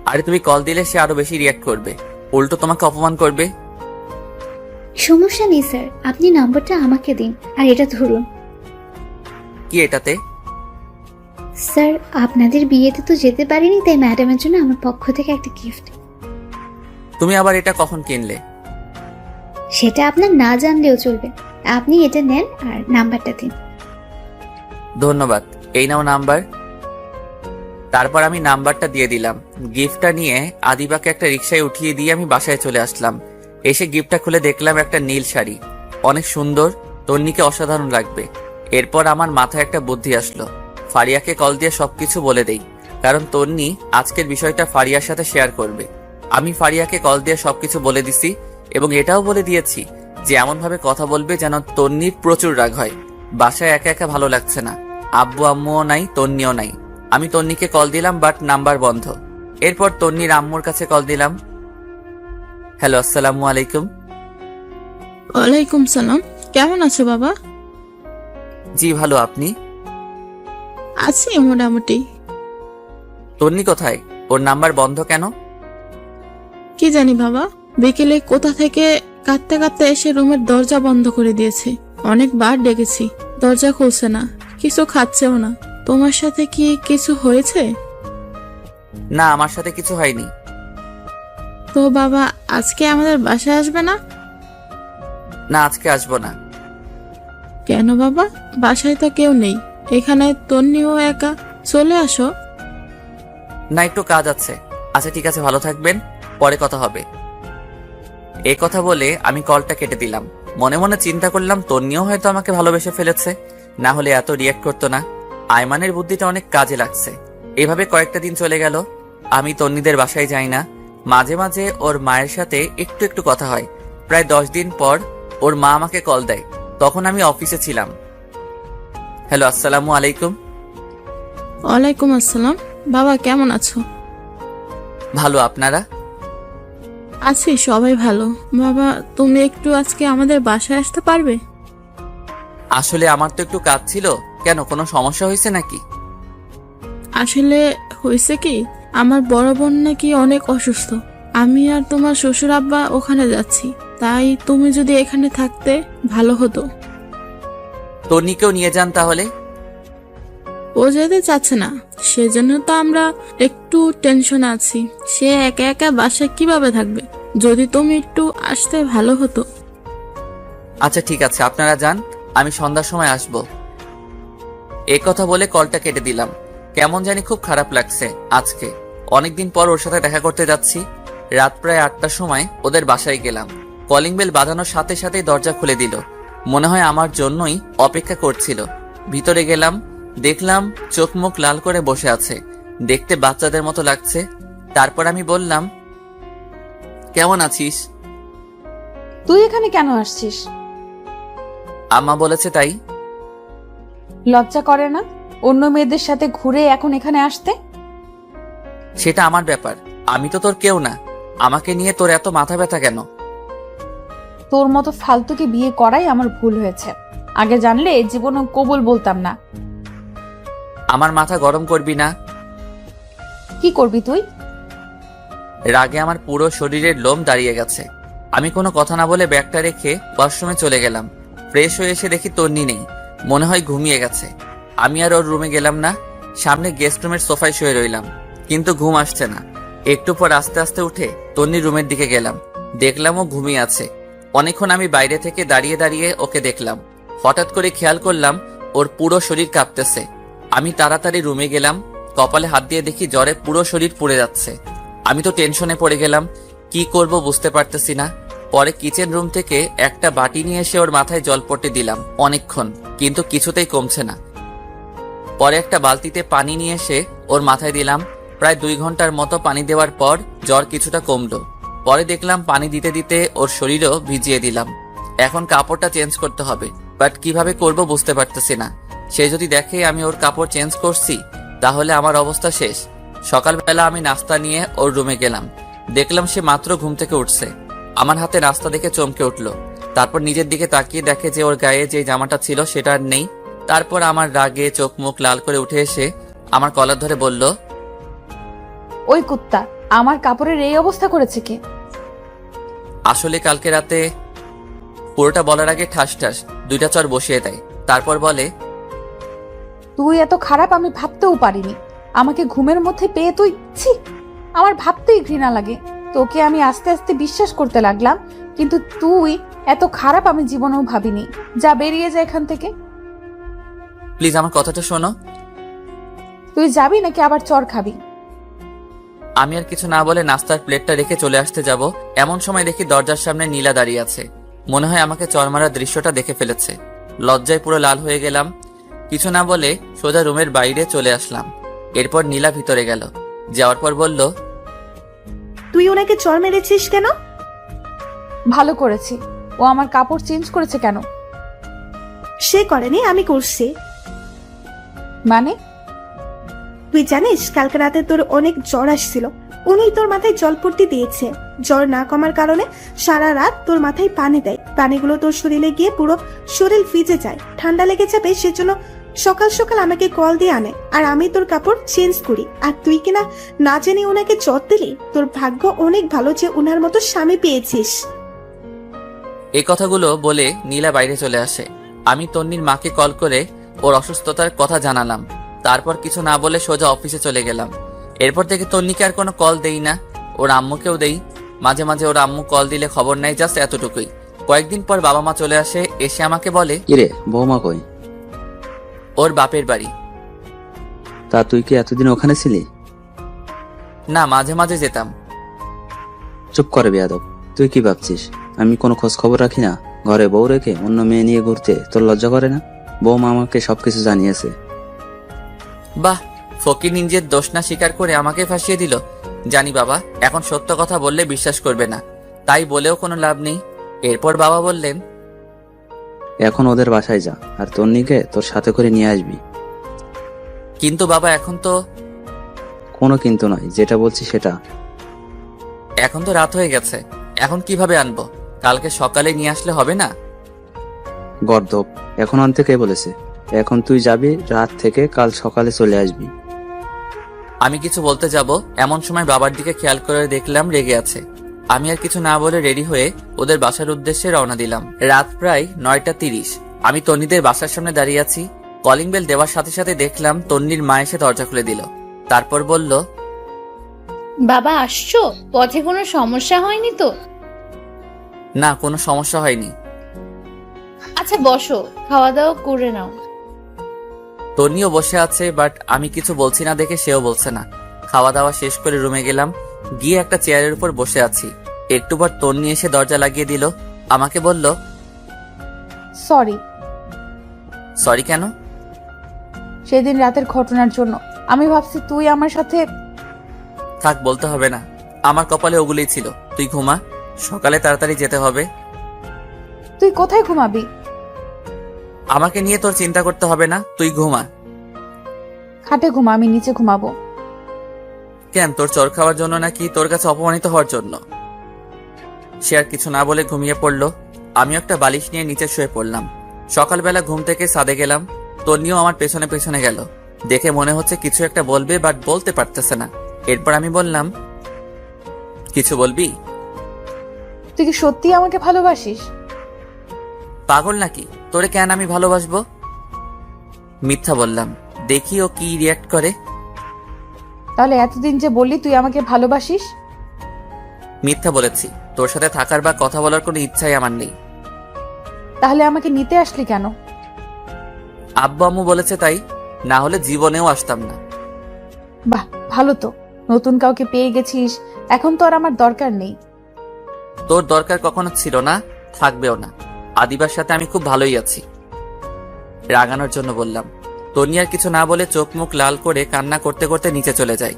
আরে তুমি কল দিলে সে আরো বেশি রিয়াক্ট করবে, উল্টো তোমাকে অপমান করবে। সমস্যা নেই স্যার, আপনি নাম্বারটা আমাকে দিন, আর এটা ধরুন। কি এটাতে? স্যার আপনাদের বিয়েতে তো যেতে পারিনি, তাই ম্যাডামের জন্য আমার পক্ষ থেকে একটা গিফট। তুমি আবার এটা কখন কিনলে? সেটা আপনার না জানলেও চলবে, আপনি এটা নেন আর নাম্বারটা দিন। ধন্যবাদ, এই নাও নাম্বার। তারপর আমি নাম্বারটা দিয়ে দিলাম। গিফটটা নিয়ে আদিবাকে একটা রিকশায় উঠিয়ে দিয়ে আমি বাসায় চলে আসলাম। এসে গিফটটা খুলে দেখলাম একটা নীল শাড়ি, অনেক সুন্দর, তন্নিকে অসাধারণ লাগবে। এরপর আমার মাথায় একটা বুদ্ধি আসলো, ফারিয়াকে কল দিয়ে সবকিছু বলে দেই, কারণ তন্নি আজকের বিষয়টা ফারিয়ার সাথে শেয়ার করবে। আমি ফারিয়াকে কল দিয়ে সবকিছু বলে দিছি এবং এটাও বলে দিয়েছি যে এমনভাবে কথা বলবে যেন তন্নির প্রচুর রাগ হয়। বাসায় একা একা ভালো লাগছে না, আব্বু আম্মুও নাই, তন্নিও নাই। আমি তন্নিকে কল দিলাম, বাট নাম্বার বন্ধ। এরপর তন্নির আম্মুর কাছে কল দিলাম। হ্যালো, আসসালামু আলাইকুম। ওয়ালাইকুম সালাম। কেমন আছো বাবা? জি ভালো, আপনি? আছি মোটামুটি। তন্নি কোথায়? ওর নাম্বার বন্ধ কেন? কি জানি বাবা, বিকেলে কোথা থেকে কাঁদতে কাঁদতে এসে রুমের দরজা বন্ধ করে দিয়েছে। অনেকবার ডেকেছি, দরজা খুলছে না, কিছু খাচ্ছেও না। তোমার সাথে কি কিছু হয়েছে? না, আমার সাথে কিছু হয়নি। তো বাবা আজকে আমাদের বাসায় আসবে না? না, আজকে আসবো না। কেন বাবা? বাসায় তো কেউ নেই, এখানে তন্নিও একা, চলে আসো। না, একটু কাজ আছে। আচ্ছা ঠিক আছে, ভালো থাকবেন, পরে কথা হবে। এই কথা বলে আমি কলটা কেটে দিলাম। মনে মনে চিন্তা করলাম তন্নিও হয়তো আমাকে ভালোবেসে ফেলেছে, না হলে এত রিয়াক্ট করতো না। আয়মানের বুদ্ধিটা অনেক কাজে লাগছে। এভাবে কয়েকটা দিন চলে গেল, আমি তন্নিদের বাসায় যাই না। মাঝে মাঝে ওর মায়ের সাথে একটু একটু কথা হয়। প্রায় 10 দিন পর ওর মা আমাকে কল দেয়, তখন আমি অফিসে ছিলাম। হ্যালো, আসসালামু আলাইকুম। ওয়ালাইকুম আসসালাম। বাবা কেমন আছো? ভালো, আপনারা? আছি, সবাই ভালো। বাবা তুমি একটু আজকে আমাদের বাসায় আসতে পারবে? আসলে আমার তো একটু কাজ ছিল। কেন, কোনো সমস্যা হয়েছে নাকি? আসলে হয়েছে কি, আমার বড় বোন নাকি অনেক অসুস্থ। আমি আর তোমার শ্বশুর আব্বা ওখানে যাচ্ছি, তাই তুমি যদি এখানে থাকতে ভালো হতো। তন্নিকেও নিয়ে যান তাহলে। ও যেতে চাচ্ছে না, সেজন্য তো আমরা একটু টেনশনে আছি। সে একা একা বাসায় কিভাবে থাকবে? যদি তুমি একটু আসতে ভালো হতো। আচ্ছা ঠিক আছে, আপনারা যান, আমি সন্ধ্যার সময় আসব। এই কথা বলে কলটা কেটে দিলাম। কেমন জানি খুব খারাপ লাগছে আজকে। অনেকদিন পর ওর সাথে দেখা করতে যাচ্ছি। রাত প্রায় 8টার সময় ওদের বাসায় গেলাম। কলিং বেল বাজানোর সাথে সাথেই দরজা খুলে দিল। মনে হয় আমার জন্যই অপেক্ষা করছিল। ভিতরে গেলাম, দেখলাম চোখ মুখ লাল করে বসে আছে, দেখতে বাচ্চাদের মতো লাগছে। তারপর আমি বললাম, কেমন আছিস? তুই এখানে কেন আসছিস? আম্মা বলেছে তাই। লজ্জা করে না অন্য মেয়েদের সাথে ঘুরে এখন এখানে আসতে? সেটা আমার ব্যাপার, আমি তো তোর কেউ না। আমাকে নিয়ে তোর এত মাথা ব্যথা কেন? তোর মতো ফালতুকে বিয়ে করাই আমার ভুল হয়েছে। আগে জানলে জীবনও কবুল বলতাম না। আমার মাথা গরম করবি না। কি করবি তুই? রাগে আমার পুরো শরীরের লোম দাঁড়িয়ে গেছে। আমি কোনো কথা না বলে ব্যাগটা রেখে ওয়াশরুমে চলে গেলাম। ফ্রেশ হয়ে এসে দেখি তন্নি নেই, মনে হয় ঘুমিয়ে গেছে। আমি আর ওর রুমে গেলাম না, সামনে গেস্ট রুমের সোফায় শুয়ে রইলাম, কিন্তু ঘুম আসছে না। একটু পর আস্তে আস্তে উঠে তন্নির রুমের দিকে গেলাম, দেখলাম ও ঘুমিয়ে আছে। অনেকক্ষণ আমি বাইরে থেকে দাঁড়িয়ে দাঁড়িয়ে ওকে দেখলাম। হঠাৎ করে খেয়াল করলাম ওর পুরো শরীর কাঁপতেছে। আমি তাড়াতাড়ি রুমে গেলাম, কপালে হাত দিয়ে দেখি জ্বরে পুরো শরীর পুড়ে যাচ্ছে। আমি তো টেনশনে পড়ে গেলাম, কি করব বুঝতে পারতেছি না। পরে কিচেন রুম থেকে একটা বাটি নিয়ে এসে ওর মাথায় জল পড়তে দিলাম অনেকক্ষণ, কিন্তু কিছুতেই কমছে না। পরে একটা বালতিতে পানি নিয়ে এসে ওর মাথায় দিলাম। প্রায় 2 ঘন্টার মতো পানি দেওয়ার পর জ্বর কিছুটা কমলো। পরে দেখলাম পানি দিতে দিতে ওর শরীরও ভিজিয়ে দিলাম। এখন কাপড়টা চেঞ্জ করতে হবে, বাট কিভাবে করব বুঝতে পারতেছি না। সে যদি দেখে আমি ওর কাপড় চেঞ্জ করছি, তাহলে আমার অবস্থা শেষ। সকালবেলা আমি নাস্তা নিয়ে ওর রুমে গেলাম, দেখলাম সে মাত্র ঘুম থেকে উঠছে। আমার হাতে নাস্তা দেখে চমকে উঠলো। তারপর নিজের দিকে তাকিয়ে দেখে যে ওর গায়ে যে জামাটা ছিল সেটা আর নেই। তারপর আমার রাগে চোখ মুখ লাল করে উঠে এসে আমার কলার ধরে বলল, ওই কুত্তা আমার কাপড়ের এই অবস্থা করেছে কে? আসলে কালকে রাতে। পুরোটা বলার আগে ঠাস ঠাস 2টা চর বসিয়ে দেয়। তারপর বলে, তুই এত খারাপ আমি ভাবতেও পারিনি। আমাকে ঘুমের মধ্যে পেয়ে তুই, ছি, আমার ভাবতেই ঘৃণা লাগে। তোকে আমি আস্তে আস্তে বিশ্বাস করতে লাগলাম, কিন্তু তুই এত খারাপ আমি জীবনেও ভাবিনি। যা, বেরিয়ে যা এখান থেকে। প্লিজ আমার কথাটা শোনো। তুই যাবি নাকি আবার চর খাবি? আমি আর কিছু না বলে নাস্তার প্লেটটা রেখে চলে আসতে যাব, এমন সময় দেখি দরজার সামনে নীলা দাঁড়িয়ে আছে। মনে হয় আমাকে চর মারার দৃশ্যটা দেখে ফেলেছে। লজ্জায় পুরো লাল হয়ে গেলাম। কিছু না বলে সোজা রুমের বাইরে চলে আসলাম। এরপর নীলা ভিতরে গেল, যাওয়ার পর বলল, তুই ওনাকে চর মেরেছিস কেন? ভালো করেছি, ও আমার কাপড় চেঞ্জ করেছে কেন? সে করেনি, আমি করছি। মানে? তুই জানিস কালকে রাতে তোর অনেক জ্বর আসছিল, উনি তোর মাথায় জলপট্টি দিয়েছে। জ্বর না কমার কারণে সারা রাত তোর মাথায় পানি দেয়, পানিগুলো তোর শরীরে গিয়ে পুরো শরীর ভিজে যায়, ঠান্ডা লেগে যাবে সেজন্য সকাল সকাল আমাকে কল দিয়ে আনে, আর আমি তোর কাপড় চেঞ্জ করি। আর তুই কিনা না জেনে ওনাকে জ্বর দিলি। তোর ভাগ্য অনেক ভালো যে ওনার মতো স্বামী পেয়েছিস। এই কথাগুলো বলে নীলা বাইরে চলে আসে। আমি তন্নির মাকে কল করে ওর অসুস্থতার কথা জানালাম। তারপর কিছু না বলে সোজা অফিসে চলে গেলাম। এরপর থেকে তন্নিকে আর কোনো কল দেই না, ওর আম্মুকেও দেই। মাঝে মাঝে ওর আম্মু কল দিলে খবর নেয়, জাস্ট এতটুকুই। কয়েকদিন পর বাবা মা চলে আসে, এসে আমাকে বলে, কিরে বৌমা কই? ওর বাপের বাড়ি। তা তুই কি এতদিন ওখানে ছিলি? না, মাঝে মাঝে যেতাম। চুপ করে বেয়াদব, তুই কি ভাবছিস আমি কোনো খোঁজ খবর রাখি না? ঘরে বউ রেখে অন্য মেয়ে নিয়ে ঘুরতে তোর লজ্জা করে না? বৌমা আমাকে সবকিছু জানিয়েছে। বাহ, ফকির নিজের দোষ না স্বীকার করে আমাকে ফাঁসিয়ে দিল। জানি বাবা এখন সত্য কথা বললে বিশ্বাস করবে না, তাই বলেও কোনো লাভ নেই। এরপর বাবা বললেন, এখন ওদের বাসায় যা, আর তন্নিকে তোর সাথে করে নিয়ে আসবি। কিন্তু বাবা এখন তো কোনো কিন্তু নয়, যেটা বলছি সেটা। এখন তো রাত হয়ে গেছে, এখন কিভাবে আনবো? কালকে সকালে নিয়ে আসলে হবে না? গর্দব, এখন আনতে কে বলেছে? এখন তুই যাবি, রাত থেকে কাল সকালে চলে আসবি। আমি কিছু বলতে যাব, এমন সময় বাবার দিকে খেয়াল করে দেখলাম রেগে আছে। আমি আর কিছু না বলে রেডি হয়ে ওদের বাসার উদ্দেশ্যে রওনা দিলাম। রাত প্রায় 9:30। আমি তন্নিদের বাসার সামনে দাঁড়িয়ে আছি। কলিং বেল দেওয়ার সাথে সাথে দেখলাম তন্নির মা এসে দরজা খুলে দিল। তারপর বলল, বাবা আসছো? পথে কোনো সমস্যা হয়নি তো? না, কোনো সমস্যা হয়নি। আচ্ছা বসো, খাওয়া দাওয়া করে নাও। তন্নিও বসে আছে, বাট আমি কিছু বলছি না দেখে সেও বলছে না। খাওয়া দাওয়া শেষ করে রুমে গেলাম, গিয়ে একটা চেয়ারের উপর বসে আছি। একটু পর তন্নি এসে দরজা লাগিয়ে দিল। আমাকে বলল, সরি। সরি কেন? সেদিন রাতের ঘটনার জন্য। আমি ভাবছি তুই আমার সাথে। থাক, বলতে হবে না, আমার কপালে ওগুলোই ছিল। তুই ঘুমা, সকালে তাড়াতাড়ি যেতে হবে। তুই কোথায় ঘুমাবি? আমাকে নিয়ে তোর চিন্তা করতে হবে না, তুই ঘুমা। খাটে ঘুমা, আমি নিচে ঘুমাবো। কেন, তোর চর খাওয়ার জন্য নাকি তোর কাছে অপমানিত হওয়ার জন্য? সে আর কিছু না বলে ঘুমিয়ে পড়লো। আমি একটা বালিশ নিয়ে নিচে শুয়ে পড়লাম। সকালবেলা ঘুম থেকে ছাদে গেলাম। তন্নিও আমার পেছনে পেছনে গেল। দেখে মনে হচ্ছে কিছু একটা বলবে, বাট বলতে পারতেছে না। এরপর আমি বললাম, কিছু বলবি? তুই কি সত্যি আমাকে ভালোবাসিস? পাগল নাকি? তোরে কেন আমি ভালোবাসবো? মিথ্যা বললাম, দেখি ও কি রিয়াক্ট করে। তাহলে এতদিন যে বললি তুই আমাকে ভালোবাসিস? মিথ্যা বলেছি, তোর সাথে থাকার বা কথা বলার কোনো ইচ্ছাই আমার নেই। তাহলে আমাকে নিতে আসলি কেন? আব্বু আম্মু বলেছে তাই, না হলে জীবনেও আসতাম না। বাহ, ভালো তো, নতুন কাউকে পেয়ে গেছিস। এখন তো আর আমার দরকার নেই। তোর দরকার কখনো ছিল না, থাকবেও না। আদিবার সাথে আমি খুব ভালোই আছি। রাগানোর জন্য বললাম। তনি আর কিছু না বলে চোখ মুখ লাল করে কান্না করতে করতে নিচে চলে যায়।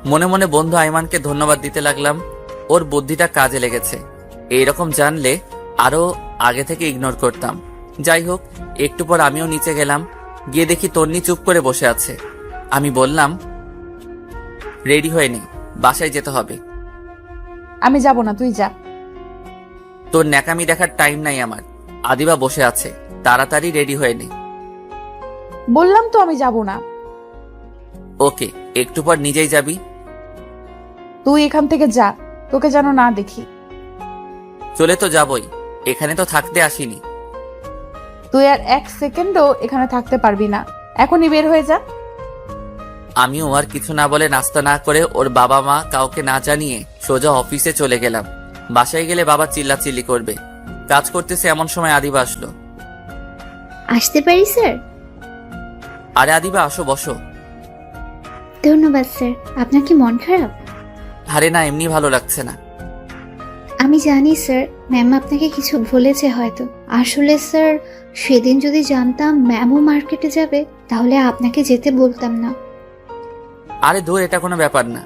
মনে মনে বন্ধু আইমানকে ধন্যবাদ দিতে লাগলাম, ওর বুদ্ধিটা কাজে লেগেছে। এইরকম জানলে আরো আগে থেকে ইগনোর করতাম। যাই হোক, একটু পর আমিও নিচে গেলাম। গিয়ে দেখি তন্নি চুপ করে বসে আছে। আমি বললাম, রেডি হয়ে নে, বাসায় যেতে হবে। আমি যাব না, তুই যা। তোর ন্যাকামি দেখার টাইম নাই আমার। আদিবা বসে আছে, তাড়াতাড়ি রেডি হয়ে নে। বললাম তো আমি যাব না। ওকে, একটু পর নিজেই যাবি? তুই এখান থেকে যা, তোকে যেন না দেখি। চলে তো যাবই, এখানে তো থাকতে আসিনি। তুই আর এক সেকেন্ডও এখানে থাকতে পারবি না, এখনই বের হয়ে যা। আমিও আর কিছু না বলে নাস্তা না করে ওর বাবা মা কাউকে না জানিয়ে সোজা অফিসে চলে গেলাম। বাসায় গেলে বাবা চিল্লাচিল্লি করবে। কাজ করতেছে এমন সময় আদিবা আসলো। আসতে পারি স্যার? আরে আদিবা, আসো, বসো। ধন্যবাদ স্যার। আপনার কি মন খারাপ? আরে না, এমনি ভালো লাগছে না। আমি জানি স্যার, ম্যাম আপনাকে কিছু বলেছে হয়তো। আসলে স্যার, সেদিন যদি জানতাম ম্যামও মার্কেটে যাবে তাহলে আপনাকে যেতে বলতাম না। আরে দূর, এটা কোনো ব্যাপার না।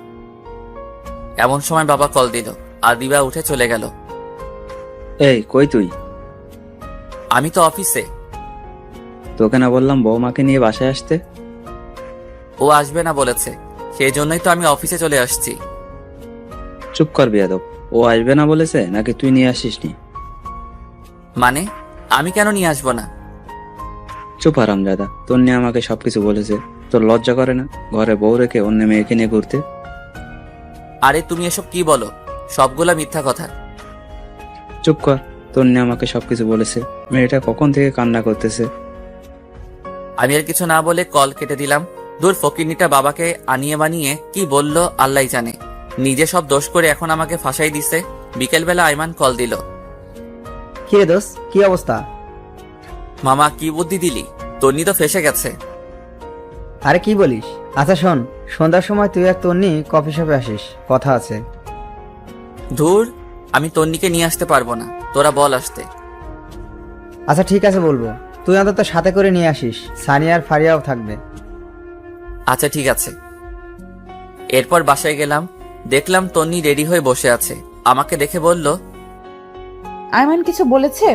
এমন সময় বাবা কল দিল। আদিবা উঠে চলে গেল। এই কই তুই? আমি তো অফিসে। তোকে না বললাম বৌমাকে নিয়ে বাসায় আসতে? ও আসবে না বলেছে, সেই জন্যই তো আমি অফিসে চলে আসছি। চুপ কর বেয়াদব। ও আসবে না বলেছে নাকি তুই নিয়ে আসিসনি? মানে আমি কেন নিয়ে আসবো না? চুপ হারামজাদা, তোর নিয়ে আমাকে সবকিছু বলেছে। তোর লজ্জা করে না ঘরে বউ রেখে অন্য মেয়েকে নিয়ে ঘুরতে? আরে তুমি এসব কি বলো, সবগুলা মিথ্যা কথা। চুপ কর, তোর নিয়ে আমাকে সবকিছু বলেছে। মেয়েটা কখন থেকে কান্না করতেছে। আমি আর কিছু না বলে কল কেটে দিলাম। দূর ফকিরনিটা বাবাকে আনিয়ে বানিয়ে কি বললো আল্লাহই জানে। নিজে সব দোষ করে এখন আমাকে ফাঁসাই দিছে। বিকেলবেলা আইমান কল দিল। কি রে দোস্ত, কি অবস্থা? মামা কি বুদ্ধি দিলি, তন্নি তো ফেসে গেছে। আরে কি বলিস? আচ্ছা শোন, সন্ধ্যার সময় তুই আর তন্নি কফি শপে আসিস, কথা আছে। ধুর, আমি তন্নিকে নিয়ে আসতে পারবো না, তোরা বল আসতে। আচ্ছা ঠিক আছে বলবো, তুই অন্তত সাথে করে নিয়ে আসিস, সানিয়া আর ফারিয়াও থাকবে। আচ্ছা ঠিক আছে। এরপর বাসায় গেলাম, দেখলাম তন্নি রেডি হয়ে বসে আছে। আমাকে দেখে বলল, আইমান কিছু বলেছে?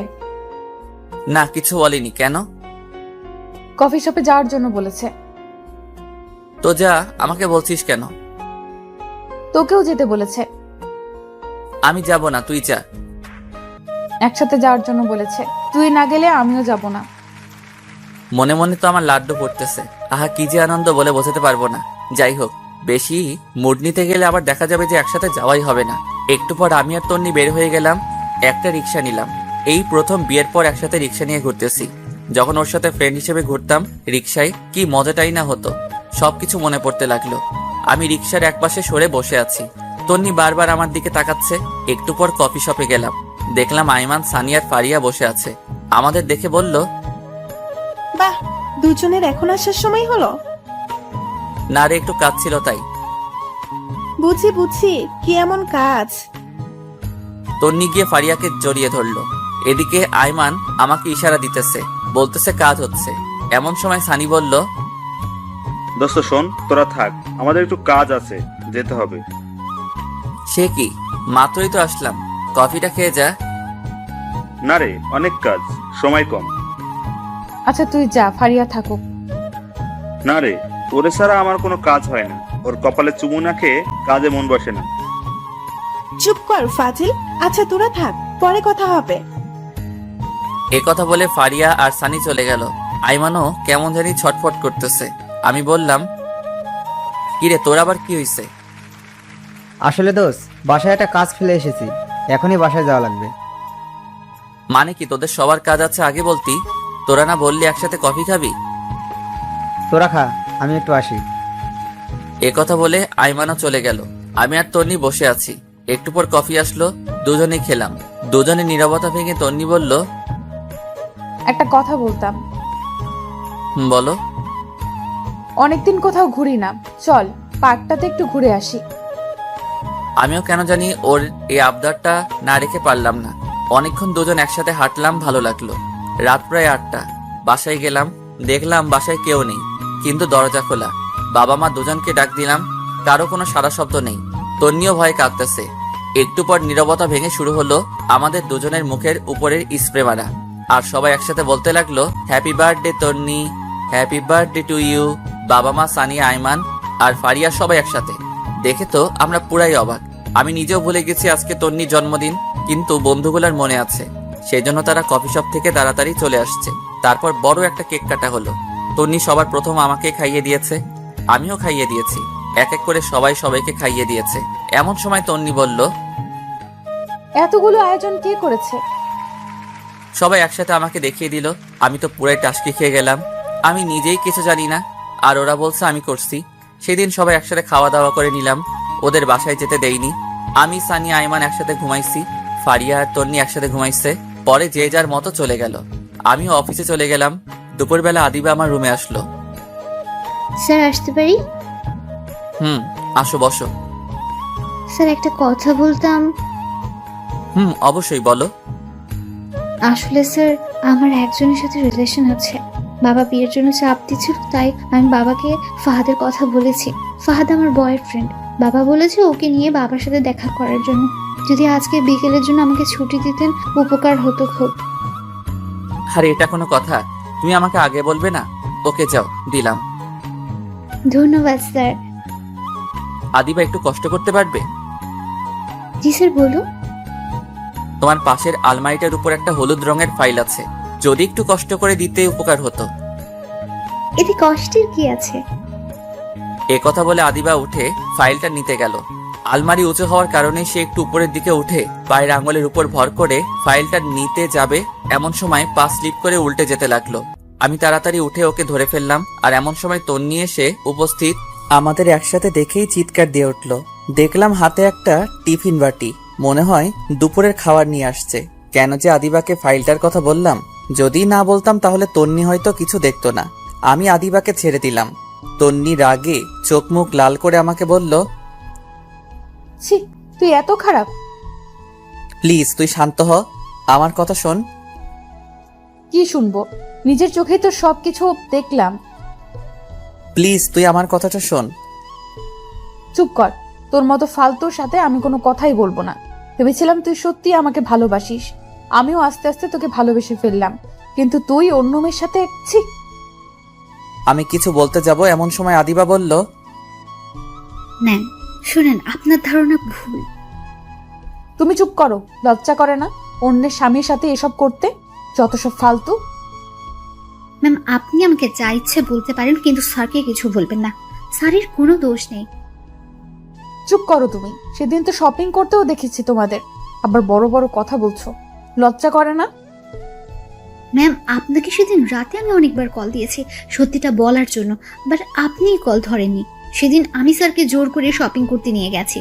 না কিছু বলেনি। কেন? কফি শপে যাওয়ার জন্য বলেছে। তো যা, আমাকে বলছিস কেন? তোকেও যেতে বলেছে। আমি যাব না, তুই যা। একসাথে যাওয়ার জন্য বলেছে, তুই না গেলে আমিও যাব না। মনে মনে তো আমার লাড্ডু পড়তেছে। আহা কি যে আনন্দ বলে বোঝাতে পারবো না। যাই হোক, বেশি মুড নিতে গেলে আবার দেখা যাবে যে একসাথে যাওয়াই হবে না। একটু পর আমি আর তন্নি বের হয়ে গেলাম। একটা রিক্সা নিলাম। এই প্রথম বিয়ের পর একসাথে রিক্সা নিয়ে ঘুরতেছি। যখন ওর সাথে ফ্রেন্ড হিসেবে ঘুরতাম রিক্সায়, কি মজাটাই না হতো। সবকিছু মনে পড়তে লাগলো। আমি রিক্সার একপাশে সরে বসে আছি, তন্নি বারবার আমার দিকে তাকাচ্ছে। একটু পর কফি শপে গেলাম, দেখলাম আইমান, সানিয়ার ফারিয়া বসে আছে। আমাদের দেখে বলল, বাহ, দুজনের এখন আসার সময় হলো। না রে, একটু কাজ ছিল তাই। বুঝি বুঝি, কি এমন কাজ? তন্নি গিয়ে ফারিয়াকে জড়িয়ে ধরলো। এদিকে আইমান আমাকে ইশারা দিতেছে, বলতেছে কাজ হচ্ছে। এমন সময় সানি বলল, দোস্ত শোন, তোরা থাক, আমাদের একটু কাজ আছে, যেতে হবে। সে কি, মাত্রই তো আসলাম, কফিটা খেয়ে যা। না রে, অনেক কাজ, সময় কম। আচ্ছা তুই যা, ফারিয়া থাকুক। না রে, ওরে ছাড়া আমার কোনো কাজ হয় না। ওর কপালে চুমু না খেয়ে কাজে মন বসে না। চুপ কর ফাজিল। আচ্ছা তোরা থাক, পরে কথা হবে। এ কথা বলে ফারিয়া আর সানি চলে গেল। আইমানও কেমন জানি ছটফট করতেছে। আমি বললাম, কিরে তোর আবার কি হইছে? আসলে দোস্ত, বাসায় একটা কাজ ফেলে এসেছি, এখনই বাসায় যাওয়া লাগবে। মানে কি, তোদের সবার কাজ আছে আগে বলতি? তোরা না বললি একসাথে কফি খাবি? তোরা খা, আমি একটু আসি। এ কথা বলে আইমানও চলে গেল। আমি আর তন্নি বসে আছি। একটু পর কফি আসলো, দুজনেই খেলাম। দুজনে নীরবতা ভেঙে তন্নি বলল, একটা কথা বলতাম। বলো। অনেকদিন কোথাও ঘুরি না, চল পার্কটাতে একটু ঘুরে আসি। আমিও কেন জানি ওর এই আবদারটা না রেখে পারলাম না। অনেকক্ষণ দুজন একসাথে হাঁটলাম, ভালো লাগলো। রাত প্রায় 8টা। বাসায় গেলাম, দেখলাম বাসায় কেউ নেই, কিন্তু দরজা খোলা। বাবা মা দুজনকে ডাক দিলাম, কারো কোনো সারা শব্দ নেই। তন্নিও ভয়ে কাঁদতেছে। একটু পর নীরবতা ভেঙে শুরু হলো আমাদের দুজনের মুখের উপরের স্প্রে মারা। আর সবাই একসাথে বলতে লাগলো, happy birthday Tonni, happy birthday to you. বাবা মা, সানিয়া, আইমান আর ফারিয়া সবাই একসাথে। দেখে তো আমরা পুরাই অবাক। আমি নিজেও ভুলে গেছি আজকে তন্নির জন্মদিন, কিন্তু বন্ধুগুলার মনে আছে। সেই জন্য তারা কফি শপ থেকে তাড়াতাড়ি চলে আসছে। তারপর বড় একটা কেক কাটা হলো। তন্নি সবার প্রথম আমাকে খাইয়ে দিয়েছে, আমিও খাইয়ে দিয়েছি। এক এক করে সবাই সবাইকে খাইয়ে দিয়েছে। এমন সময় তন্নি বলল, এতগুলো আয়োজন কে করেছে? সবাই একসাথে আমাকে দেখিয়ে দিল। আমি তো পুরাই টাসকি খেয়ে গেলাম। আমি নিজেই কিছু জানি না, আর ওরা বলছে আমি করছি। সেদিন সবাই একসাথে খাওয়া দাওয়া করে নিলাম, ওদের বাসায় যেতে দেইনি। আমি, সানিয়া, আইমান একসাথে ঘুমাইছি, ফারিয়া আর তন্নি একসাথে ঘুমাইছে। পরে যে যার মতো চলে গেল। আমিও অফিসে চলে গেলাম। দুপুরবেলা আদিবা আমার রুমে আসলো। স্যার আসতে পারি? আসো, বসো। স্যার একটা কথা বলতাম। অবশ্যই বলো। আসলে স্যার, আমার একজনের সাথে রিলেশন আছে। বাবা বিয়ের জন্য চাপ দিচ্ছিল, তাই আমি বাবাকে ফাহাদের কথা বলেছি। ফাহাদ আমার বয়ফ্রেন্ড। বাবা বলেছে ওকে নিয়ে বাবার সাথে দেখা করার জন্য। যদি আজকে বিকেলের জন্য আমাকে ছুটি দিতেন উপকার হতো খুব। আরে এটা কোনো কথা? তুমি আমাকে আগে বলবে না? ওকে যাও, দিলাম। ধন্যবাদ স্যার। আদিবা একটু কষ্ট করতে পারবে? জি স্যার, বলুন। তোমার পাশের আলমারিটার উপর একটা হলুদ রঙের ফাইল আছে, যদি একটু কষ্ট করে দিতে উপকার হতো। এতে কষ্টের কি আছে? এ কথা বলে আদিবা উঠে ফাইলটা নিতে গেল। আলমারি উঁচু হওয়ার কারণে সে একটু উপরের দিকে উঠে পায়ের আঙুলের উপর ভর করে ফাইলটা নিতে যাবে, এমন সময় পা স্লিপ করে উল্টে যেতে লাগলো। আমি তাড়াতাড়ি উঠে ওকে ধরে ফেললাম, আর এমন সময় তন্নি এসে উপস্থিত। আমাদের একসাথে দেখেই চিৎকার দিয়ে উঠলো। দেখলাম হাতে একটা টিফিন বাটি, মনে হয় দুপুরের খাবার নিয়ে আসছে। কেন যে আদিবাকে ফাইলটার কথা বললাম? যদি না বলতাম তাহলে তন্নি হয়তো কিছু দেখতো না। আমি আদিবাকে ছেড়ে দিলাম। তন্নি রাগে চোখ মুখ লাল করে আমাকে বলল, ছি, তুই এত খারাপ? প্লিজ তুই শান্ত হ, আমার কথা শোন। কি শুনবো? নিজের চোখেই তো সবকিছু দেখলাম। প্লিজ তুই আমার কথাটা শোন। চুপ কর, তোর মতো ফালতুর সাথে আমি কোনো কথাই বলবো না। ভেবেছিলাম তুই সত্যি আমাকে ভালোবাসিস, আমিও আস্তে আস্তে তোকে ভালোবেসে ফেললাম, কিন্তু তুই অন্য মেয়ের সাথে। ছি। আমি কিছু বলতে যাব এমন সময় আদিবা বলল, নেন, শুনেন, আপনার ধারণা ভুল। তুমি চুপ করো, লজ্জা করে না অন্যের স্বামীর সাথে এসব করতে? যত সব ফালতু। ম্যাম, আপনি আমাকে যা ইচ্ছে বলতে পারেন, কিন্তু স্যারকে কিছু বলবেন না। স্যারের কোনো দোষ নেই। চুপ করো তুমি। সেদিন তো শপিং করতেও দেখেছি তোমাদের, আবার বড় বড় কথা বলছো। লজ্জা করে না? ম্যাম, আপনাকে সেদিন রাতে আমি অনেকবার কল দিয়েছি সত্যিটা বলার জন্য, বাট আপনিই কল ধরেননি। সেদিন আমি স্যারকে জোর করে শপিং করতে নিয়ে গেছি।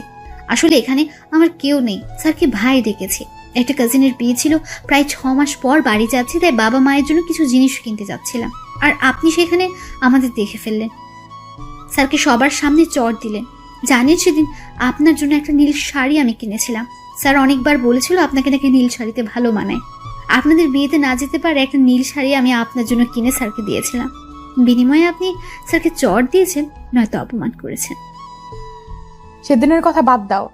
আসলে এখানে আমার কেউ নেই, স্যারকে ভাই ডেকেছি। একটা কাজিনের বিয়ে ছিল, প্রায় 6 মাস পর বাড়ি যাচ্ছি, তাই বাবা মায়ের জন্য কিছু জিনিস কিনতে যাচ্ছিলাম, আর আপনি সেখানে আমাদের দেখে ফেললেন। স্যারকে সবার সামনে চড় দিলেন। জানেন সেদিন আপনার জন্য একটা নীল শাড়ি আমি কিনেছিলাম। স্যার অনেকবার বলেছিল আপনাকে নাকি নীল শাড়িতে ভালো মানায়। আপনাদের বিয়েতে না যেতে পারে একটা নীল শাড়ি আমি আপনার জন্য কিনে স্যারকে দিয়েছিলাম। বিনিময়ে আপনি স্যারকে চড় দিয়েছেন, নয়তো অপমান করেছেন। সেদিনের কথা বাদ দাও,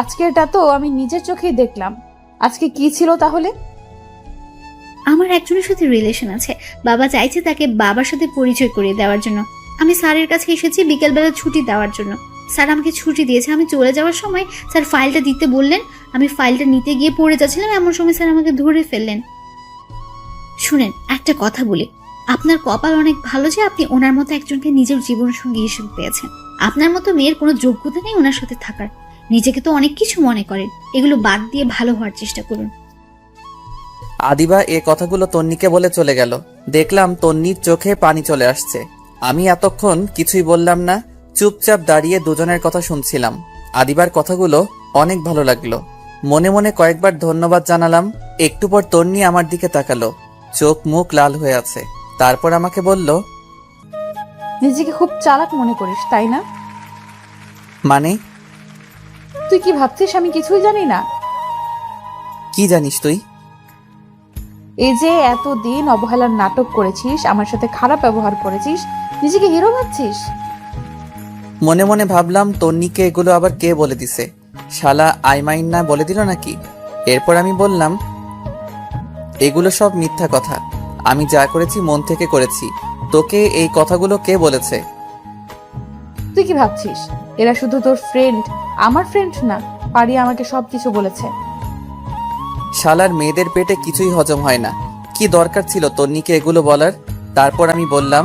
আজকেরটা তো আমি নিজের চোখেই দেখলাম। আজকে কি ছিল তাহলে? আমার একজনের সাথে রিলেশন আছে, বাবা চাইছে তাকে বাবার সাথে পরিচয় করিয়ে দেওয়ার জন্য। আমি স্যারের কাছে এসেছি বিকেলবেলা ছুটি দেওয়ার জন্য। স্যার আমাকে ছুটি দিয়েছে। আমি চলে যাওয়ার সময় স্যার ফাইলটা দিতে বললেন। আমি ফাইলটা নিতে গিয়ে পড়ে যাচ্ছিলাম, এমন সময় স্যার আমাকে ধরে ফেললেন। শুনেন, একটা কথা বলি, আপনার কপাল অনেক ভালো যে আপনি ওনার মতো একজনকে নিজের জীবন সঙ্গী হিসেবে পেয়েছেন। আপনার মতো মেয়ের কোনো যোগ্যতা নেই ওনার সাথে থাকার। নিজেকে তো অনেক কিছু মনে করেন, এগুলো বাদ দিয়ে ভালো হওয়ার চেষ্টা করুন। আদিবা এ কথাগুলো তন্নিকে বলে চলে গেল। দেখলাম তন্নির চোখে পানি চলে আসছে। আমি এতক্ষণ কিছুই বললাম না, চুপচাপ দাঁড়িয়ে দুজনের কথা শুনছিলাম। আদিবার কথাগুলো অনেক ভালো লাগলো। মনে মনে কয়েকবার ধন্যবাদ জানালাম। একটু পর তন্নি আমার দিকে তাকালো, চোখ মুখ লাল হয়ে আছে। তারপর আমাকে বলল, নিজেকে খুব চালাক মনে করিস তাই না? মানে? তুই কি ভাবছিস আমি কিছুই জানি না? কি জানিস তুই? এই যে এতদিন অবহেলার নাটক করেছিস, আমার সাথে খারাপ ব্যবহার করেছিস, নিজেকে হিরো ভাবছিস। মনে মনে ভাবলাম তন্নিকে এগুলো আবার কে বলে দিছে, শালা আইমাইন না বলে দিল নাকি? এরপর আমি বললাম, এগুলো সব মিথ্যা কথা, আমি যা করেছি মন থেকে করেছি। তোকে এই কথাগুলো কে বলেছে? তুই কি ভাবছিস এরা শুধু তোর ফ্রেন্ড? আমার ফ্রেন্ড না, পারি আমাকে সবকিছু বলেছে। শালার মেয়েদের পেটে কিছুই হজম হয় না, কি দরকার ছিল তন্নিকে এগুলো বলার? তারপর আমি বললাম,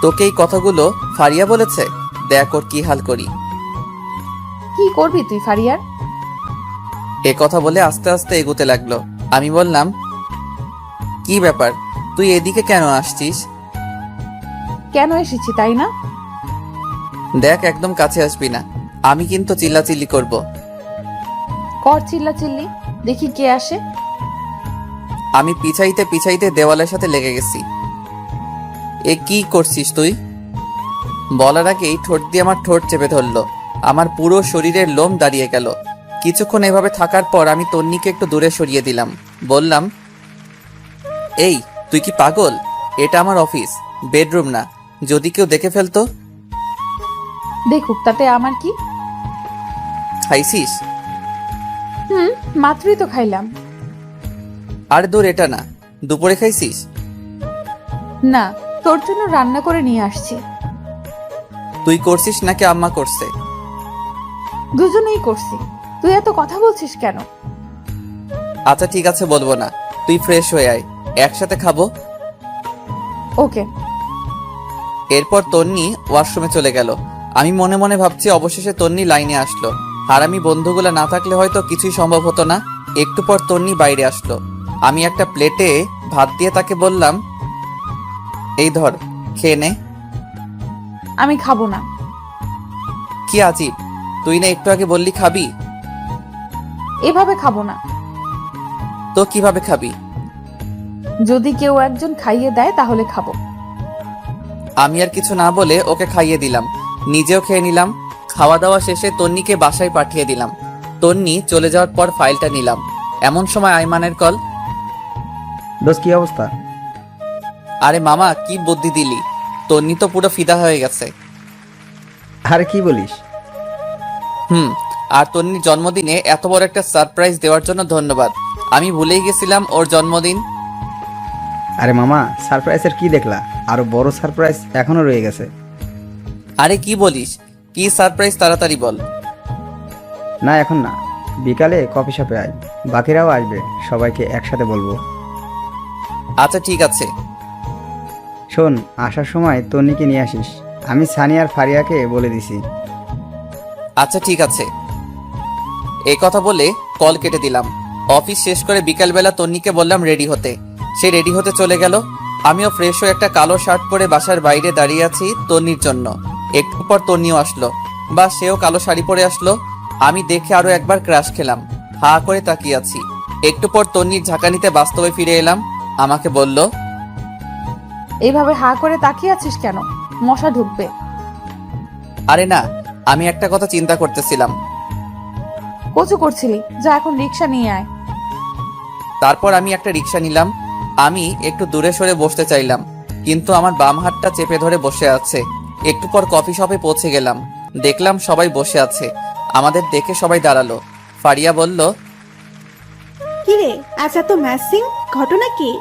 তোকে এই কথাগুলো ফারিয়া বলেছে? দেখ ওর কি হাল করি। কি করবি তুই ফারিয়ার? এ কথা বলে আস্তে আস্তে এগোতে লাগলো। আমি বললাম, কি ব্যাপার, তুই এদিকে কেন আসছিস? কেন এসেছি তাই না? দেখ একদম কাছে আসবি না, আমি কিন্তু চিল্লাচিল্লি করব। কর চিল্লা চিল্লি, দেখি কে আসে। আমি পিছাইতে পিছাইতে দেওয়ালের সাথে লেগে গেছি। এ কি করছিস তুই? বলার আগেই ঠোঁট দিয়ে আমার ঠোঁট চেপে ধরলো। আমার পুরো শরীরের লোম দাঁড়িয়ে গেল। কিছুক্ষণ এভাবে থাকার পর আমি তন্নিকে একটু দূরে সরিয়ে দিলাম। বললাম, এই তুই কি পাগল? এটা আমার অফিস, বেডরুম না। যদি কেউ দেখে ফেলতো? দেখুক, তাতে আমার কি? খাইছিস? মাত্রই তো খাইলাম। আর দূর এটা না, দুপুরে খাইছিস? না, তোর জন্য রান্না করে নিয়ে আসছি। তুই করছিস নাকি আম্মা করছে? দুজনেই করছি। তুই এত কথা বলছিস কেন? আচ্ছা ঠিক আছে, বলবো না। তুই ফ্রেশ হয়ে আয়, একসাথে খাবো। ওকে। এরপর তন্নি ওয়াশরুমে চলে গেল। আমি মনে মনে ভাবছি অবশেষে তন্নি লাইনে আসলো। হারামি বন্ধুগুলো না থাকলে হয়তো কিছুই সম্ভব হতো না। একটু পর তন্নি বাইরে আসলো। আমি একটা প্লেটে ভাত দিয়ে তাকে বললাম, এই ধর, খেয়ে নে। আমি খাবো না। কি আজীব, তুই না একটু আগে বললি খাবি? এভাবে খাবো না। তো কিভাবে খাবি? যদি কেউ একজন খাইয়ে দেয় তাহলে খাবো। আমি আর কিছু না বলে ওকে খাইয়ে দিলাম, নিজেও খেয়ে নিলাম। খাওয়া দাওয়া শেষে তন্নিকে বাসায় পাঠিয়ে দিলাম। তন্নি চলে যাওয়ার পর ফাইলটা নিলাম। এমন সময় আইমানের কল। দোস্ত কি অবস্থা? আরে মামা, কি বুদ্ধি দিলি! তন্নি তো পুরো ফিদা হয়ে গেছে। আরে কি বলিস? আর তন্নির জন্মদিনে এত বড় একটা সারপ্রাইজ দেওয়ার জন্য ধন্যবাদ। আমি ভুলেই গেছিলাম ওর জন্মদিন। আরে মামা, সারপ্রাইজের কি দেখলা? আরো বড় সারপ্রাইজ এখনো রয়ে গেছে। আরে কি বলিস? কি সারপ্রাইজ, তাড়াতাড়ি বল। না এখন না, বিকালে কফি শপে আয়, বাকিরাও আসবে, সবাইকে একসাথে বলবো। আচ্ছা ঠিক আছে। শোন, আসার সময় তন্নিকে নিয়ে আসিস। আমি সানি আর ফারিয়াকে বলে দিছি। আচ্ছা ঠিক আছে। এই কথা বলে কল কেটে দিলাম। অফিস শেষ করে বিকালবেলা তন্নিকে বললাম রেডি হতে। সে রেডি হতে চলে গেল। আমিও ফ্রেশ হয়ে একটা কালো শার্ট পরে বাসার বাইরে দাঁড়িয়ে আছি তন্নির জন্য। একটু পর তন্নিও আসলো, বা সেও কালো শাড়ি পরে আসলো। আমি দেখে আরো একবার ক্রাশ খেলাম। হা করে তাকিয়ে আছি। একটু পর তন্নির ঝাঁকানিতে বাস্তবে ফিরে এলাম। আমাকে বলল, এইভাবে হা করে তাকিয়ে আছিস কেন? মশা ঢুকবে। আরে না, আমি একটা কথা চিন্তা করতেছিলাম। কচু করছিলি? যা এখন রিক্সা নিয়ে আয়। তারপর আমি একটা রিক্সা নিলাম। আমি একটু দূরে সরে বসতে চাইলাম, কিন্তু আমার বাম হাতটা চেপে ধরে বসে আছে। একটু পর কফি শপে পৌঁছে গেলাম। দেখলাম সবাই বসে আছে। আমাদের দেখে সবাই দাঁড়ালো। ফারিয়া বলল, কি রে, আজ এত ম্যাসিং, ঘটনা কি?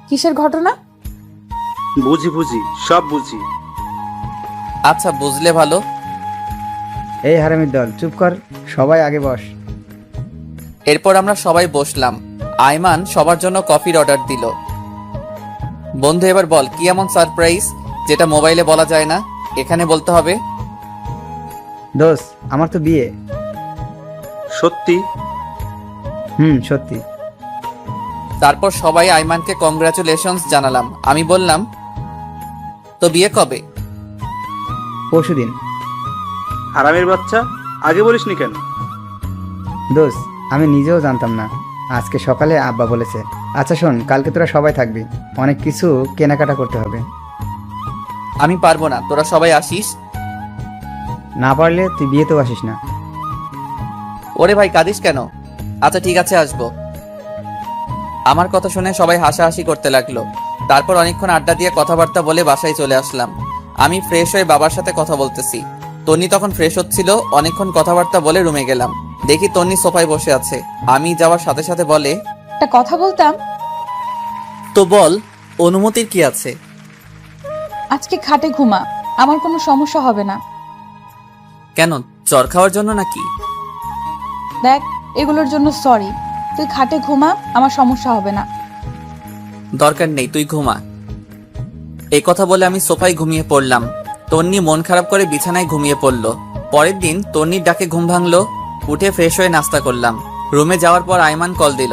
কিসের ঘটনা? বুঝি, সব বুঝি। আচ্ছা বুঝলে ভালো। এই হারামির দল, চুপ কর, সবাই আগে বস। এরপর আমরা সবাই বসলাম। আয়মান সবার জন্য কফির অর্ডার দিল। বন্ধু, এবার বল, কি এমন সারপ্রাইজ যেটা মোবাইলে বলা যায় না, এখানে বলতে হবে? দোস্ত, আমার তো বিয়ে। সত্যি? সত্যি। তারপর সবাই আয়মানকে কংগ্রাচুলেশনস জানালাম। আমি বললাম, তো বিয়ে কবে? পরশুদিন। হারামের বাচ্চা, আগে বলিসনি কেন? দোস্ত, আমি নিজেও জানতাম না, আজকে সকালে আব্বা বলেছে। আচ্ছা শোন, কালকে তোরা সবাই থাকবি, অনেক কিছু কেনাকাটা করতে হবে। আমি পারবো না, তোরা সবাই আসিস। না পারলে তুই বিয়েতেও আসিস না। ওরে ভাই, কাঁদিস কেন? আচ্ছা ঠিক আছে, আসবো। আমার কথা শুনে সবাই হাসাহাসি করতে লাগলো। তারপর অনেকক্ষণ আড্ডা দিয়ে কথাবার্তা বলে বাসায় চলে আসলাম। আমি ফ্রেশ হয়ে বাবার সাথে কথা বলতেছি। তন্নি তখন ফ্রেশ হচ্ছিল। অনেকক্ষণ কথাবার্তা বলে রুমে গেলাম। দেখি তন্নি সোফায় বসে আছে। আমি যাওয়ার সাথে সাথে বলে, একটা কথা বলতাম। তো বল, অনুমতির কি আছে? আজকে খাটে ঘুমা, আমার কোনো সমস্যা হবে না। কেন, চর খাওয়ার জন্য নাকি? দেখ, এগুলোর জন্য সরি। তুই খাটে ঘুমা, আমার সমস্যা হবে না। দরকার নেই, তুই ঘুমা। এই কথা বলে আমি সোফায় ঘুমিয়ে পড়লাম। তন্নি মন খারাপ করে বিছানায় ঘুমিয়ে পড়ল। পরের দিন তন্নির ডাকে ঘুম ভাঙলো। উঠে ফ্রেশ হয়ে নাস্তা করলাম। রুমে যাওয়ার পর আয়মান কল দিল।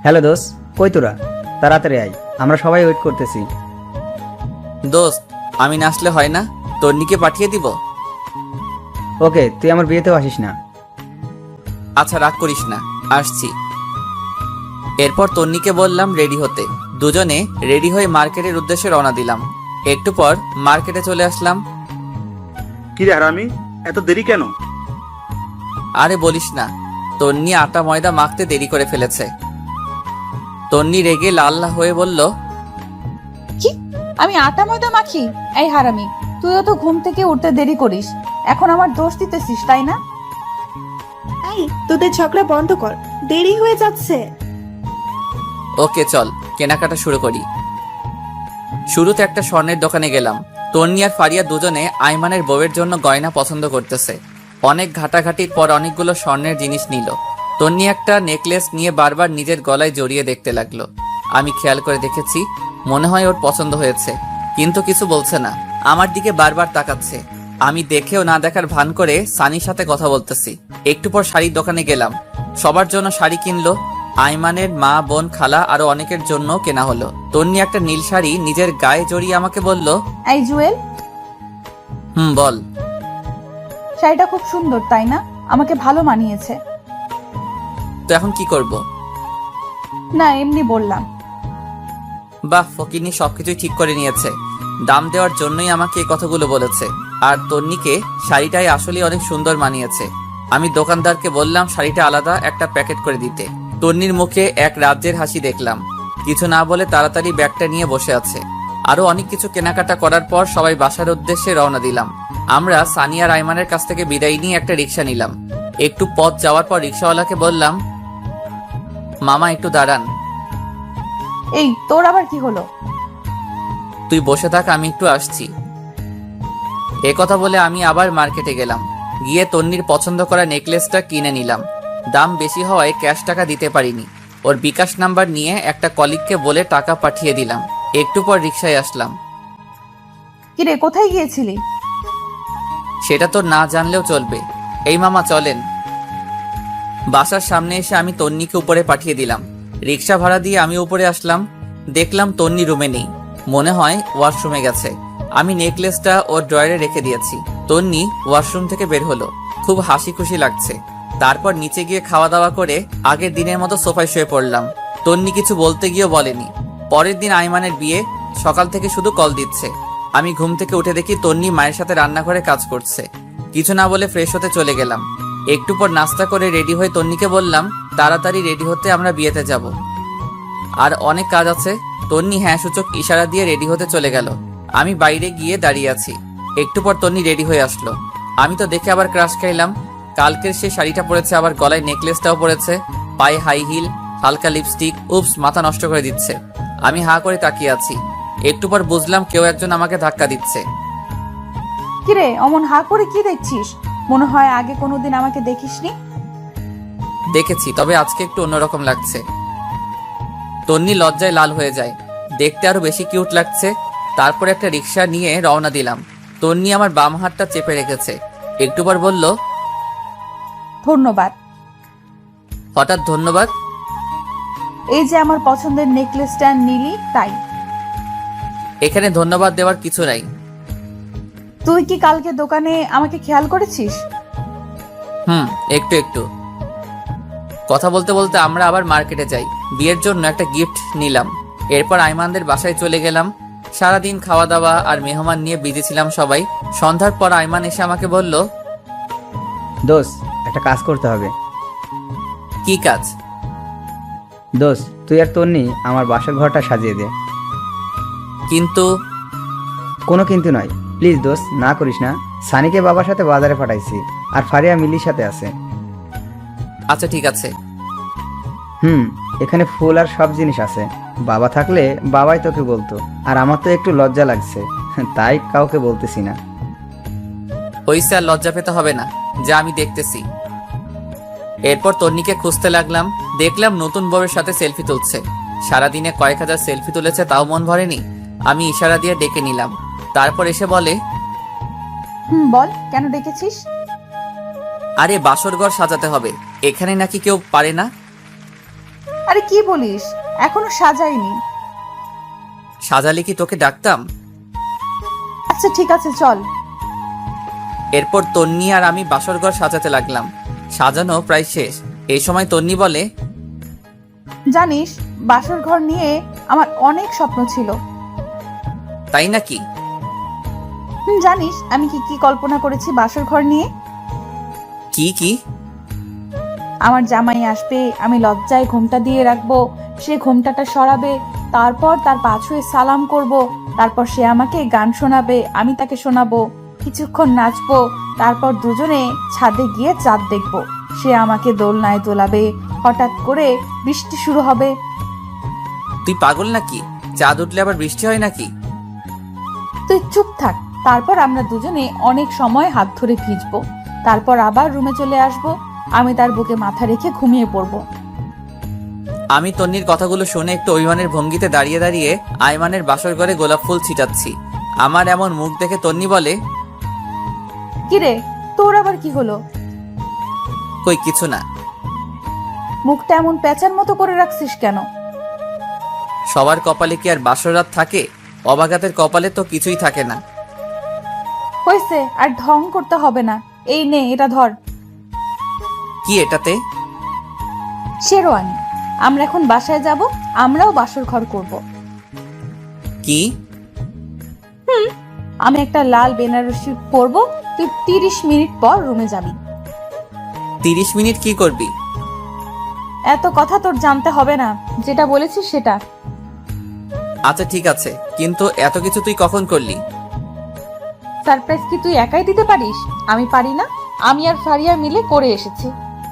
হ্যালো দোস্ত, কই তোরা? তাড়াতাড়ি আয়, আমরা সবাই ওয়েট করতেছি। দোস্ত, আমি না আসলে হয় না? তন্নিকে পাঠিয়ে দিব? ওকে, তুই আমার বিয়েতেও আসিস না। আচ্ছা রাগ করিস না, আসছি। এরপর তন্নিকে বললাম রেডি হতে। দুজনে রেডি হয়ে মার্কেটের উদ্দেশ্যে রওনা দিলাম। একটু পর মার্কেটে চলে আসলাম। কি রে হারামি, এত দেরি কেন? আরে বলিস না, তন্নি আটা ময়দা মাখতে দেরি করে ফেলেছে। তন্নি রেগে লাল হয়ে বলল, কি? আমি আটা ময়দা মাখি? এই হারামি, তুইও তো ঘুম থেকে উঠতে দেরি করিস, এখন আমার দোষ দিতেছিস, তাই না? এই, তোদের ঝগড়া বন্ধ কর, দেরি হয়ে যাচ্ছে। ওকে চল কেনাকাটা শুরু করি। শুরুতে একটা স্বর্ণের দোকানে গেলাম। তন্নি আর ফারিয়া দুজনে আইমানের বউয়ের জন্য গয়না পছন্দ করতেছে। অনেক ঘাটাঘাটির পর অনেকগুলো স্বর্ণের জিনিস নিল। তন্নি একটা নেকলেস নিয়ে বারবার নিজের গলায় জড়িয়ে দেখতে লাগলো। আমি খেয়াল করে দেখেছি, মনে হয় ওর পছন্দ হয়েছে, কিন্তু কিছু বলছে না, আমার দিকে বারবার তাকাচ্ছে। আমি দেখেও না দেখার ভান করে সানির সাথে কথা বলতেছি। একটু পর শাড়ির দোকানে গেলাম। সবার জন্য শাড়ি কিনলো। আইমানের মা, বোন, খালা আরো অনেকের জন্য কেনা হলো। তন্নি একটা নীল শাড়ি নিজের গায়ে জড়িয়ে আমাকে বলল, এই জুয়েল, বল। শাড়িটা খুব সুন্দর তাই না? আমাকে ভালো মানিয়েছে। তো এখন কি করব? না, এমনি বললাম। বাহ, ফকিনি সবকিছুই ঠিক করে নিয়েছে। দাম দেওয়ার জন্যই আমাকে এই কথাগুলো বলেছে। আর তন্নিকে শাড়িটাই আসলে অনেক সুন্দর মানিয়েছে। আমি দোকানদারকে বললাম শাড়িটা আলাদা একটা প্যাকেট করে দিতে। তন্নির মুখে এক রাজ্যের হাসি দেখলাম। কিছু না বলে তাড়াতাড়ি ব্যাগটা নিয়ে বসে আছে। আরো অনেক কিছু কেনাকাটা করার পর সবাই বাসার উদ্দেশ্যে রওনা দিলাম। আমরা সানি আর আইমানের কাছ থেকে বিদায় নিয়ে একটা রিক্সা নিলাম। একটু পথ যাওয়ার পর রিক্সাওয়ালাকে বললাম, মামা একটু দাঁড়ান। এই তোর আবার কি হলো? তুই বসে থাক, আমি একটু আসছি। এ কথা বলে আমি আবার মার্কেটে গেলাম। গিয়ে তন্নির পছন্দ করা নেকলেসটা কিনে নিলাম। দাম বেশি হওয়ায় ক্যাশ টাকা দিতে পারিনি। ওর বিকাশ নাম্বার নিয়ে একটা কলিগকে বলে টাকা পাঠিয়ে দিলাম। একটু পর রিক্সায় আসলাম। কিরে, কোথায় গিয়েছিলি? সেটা তো না জানলেও চলবে। এই মামা চলেন। বাসার সামনে এসে আমি তন্নিকে উপরে পাঠিয়ে দিলাম। রিক্সা ভাড়া দিয়ে আমি উপরে আসলাম। দেখলাম তন্নি রুমে নেই, মনে হয় ওয়াশরুমে গেছে। আমি নেকলেসটা ওর ড্রয়ারে রেখে দিয়েছি। তন্নি ওয়াশরুম থেকে বের হলো, খুব হাসি খুশি লাগছে। তারপর নিচে গিয়ে খাওয়া দাওয়া করে আগের দিনের মতো সোফায় শুয়ে পড়লাম। তন্নি কিছু বলতে গিয়েও বলেনি। পরের দিন আইমানের বিয়ে, সকাল থেকে শুধু কল দিচ্ছে। আমি ঘুম থেকে উঠে দেখি তন্নি মায়ের সাথে রান্নাঘরে কাজ করছে। কিছু না বলে ফ্রেশ হতে চলে গেলাম। একটু পর নাস্তা করে রেডি হয়ে তন্নিকে বললাম তাড়াতাড়ি রেডি হতে, আমরা বিয়েতে যাব, আর অনেক কাজ আছে। তন্নি হ্যাঁ সূচক ইশারা দিয়ে রেডি হতে চলে গেল। আমি বাইরে গিয়ে দাঁড়িয়ে আছি। একটু পর তন্নি রেডি হয়ে আসলো। আমি তো দেখে আবার ক্রাশ খাইলাম। কালকের সে শাড়িটা পরেছে, আবার গলায় নেকলেসটাও পরেছে, পায়ে হাই হিল, হালকা লিপস্টিক। উপস, মাথা নষ্ট করে দিচ্ছে। আমি হা করে তাকিয়ে আছি। একটু পর বুঝলাম কেউ একজন আমাকে ধাক্কা দিচ্ছে। কিরে, অমন হা করে কি দেখছিস? মনে হয় আগে কোনোদিন আমাকে দেখিসনি। দেখেছি, তবে আজকে একটু অন্যরকম লাগছে। তন্নি লজ্জায় লাল হয়ে যায়। দেখতে আরো বেশি কিউট লাগছে। তারপর একটা রিক্সা নিয়ে রওনা দিলাম। তন্নি আমার বাম হাতটা চেপে রেখেছে। একটু পর বলল, ধন্যবাদ। হঠাৎ ধন্যবাদ? এই যে আমার পছন্দের নেকলেসটা নিলি তাই। এখানে ধন্যবাদ দেওয়ার কিছু নাই। তুই কি কালকে দোকানে আমাকে খেয়াল করেছিস? একটু একটু। কথা বলতে বলতে আমরা আবার মার্কেটে যাই। বিয়ের জন্য একটা গিফট নিলাম। এরপর আইমানদের বাসায় চলে গেলাম। সারাদিন খাওয়া দাওয়া আর মেহমান নিয়ে বিজি ছিলাম সবাই। সন্ধ্যার পর আইমান এসে আমাকে বলল, দোষ, একটা কাজ করতে হবে। কি কাজ? দোষ, তুই আর তন্নি আমার বাসার ঘরটা সাজিয়ে দে। কিন্তু? কোনো কিন্তু নয়, প্লিজ দোষ, না করিস না। সানিকে বাবার সাথে বাজারে পাঠাইছি, আর ফারিয়া মিলির সাথে আছে। আচ্ছা ঠিক আছে। এখানে ফুল আর সব জিনিস আছে। বাবা থাকলে বাবাই তোকে বলতো, আর আমার তো একটু লজ্জা লাগছে, তাই কাউকে বলতেছি না। হইছে, আর লজ্জা পেতে হবে না, যা আমি দেখতেছি। এরপর তন্নিকে খুঁজতে লাগলাম। দেখলাম নতুন বউয়ের সাথে সেলফি তুলছে। সারাদিনে কয়েক হাজার সেলফি তুলেছে, তাও মন ভরেনি। আমি ইশারা দিয়ে ডেকে নিলাম। তারপর এসে বলে, বল, কেন ডেকেছিস? আরে বাসর ঘর সাজাতে হবে, এখানে নাকি কেউ পারে না। আরে কি বলিস, এখনো সাজাইনি। সাজালে কি তোকে ডাকতাম? আচ্ছা ঠিক আছে, চল। এরপর তন্নি আর আমি বাসর ঘর সাজাতে লাগলাম। সাজানো প্রায় শেষ। এই সময় তন্নি বলে, জানিস, বাসর ঘর নিয়ে আমার অনেক স্বপ্ন ছিল। তাই নাকি? জানিস আমি কি কি কল্পনা করেছি বাসর ঘর নিয়ে? কি কি? আমার জামাই আসবে, আমি লজ্জায় ঘোমটা দিয়ে রাখবো, সে ঘোমটাটা সরাবে, তারপর তার পা ছুঁয়ে সালাম করব, তারপর সে আমাকে গান শোনাবে, আমি তাকে শোনাবো, কিছুক্ষণ নাচবো, তারপর দুজনে ছাদে গিয়ে চাঁদ দেখবো, সে আমাকে দোলনায় দোলাবে, হঠাৎ করে বৃষ্টি শুরু হবে। তুই পাগল নাকি? চাঁদ উঠলে আবার বৃষ্টি হয় নাকি? তুই চুপ থাক। তারপর আমরা দুজনে অনেক সময় হাত ধরে ভিজবো, তারপর আবার রুমে চলে আসব। আমি তার বুকে মাথা রেখে ঘুমিয়ে পড়বো। আমি তন্নির কথাগুলো শুনে একটু অভিমানের ভঙ্গিতে দাঁড়িয়ে দাঁড়িয়ে আয়মানের বাসর ঘরে গোলাপ ফুল ছিটাচ্ছি। আমার এমন মুখ দেখে তন্নি বলে, কিরে, তোর আবার কি হলো? কই কিছু না। মুখটা এমন পেঁচার মতো করে রাখছিস কেন? সবার কপালে কি আর বাসর রাত থাকে? অবাগাতের কপালে তো কিছুই থাকে না। হয়েছে, আর ঢং করতে হবে না। এই নে, এটা ধর। কি এটাতে? শেরওয়ানি। আমরা এখন বাসায় যাব, আমরাও বাসর ঘর করব। কি? আমি একটা লাল বেনারসি পরবো, তুই 30 মিনিট পর রুমে যাবি। 30 মিনিট কি করবি? এত কথা তোর জানতে হবে না, যেটা বলেছিস সেটা। আচ্ছা ঠিক আছে, কিন্তু এত কিছু তুই কখন করলি? সারপ্রাইজ কি তুই একাই দিতে পারিস? আমি পারি না? আমি আর ফারিয়া মিলে করে এসেছি।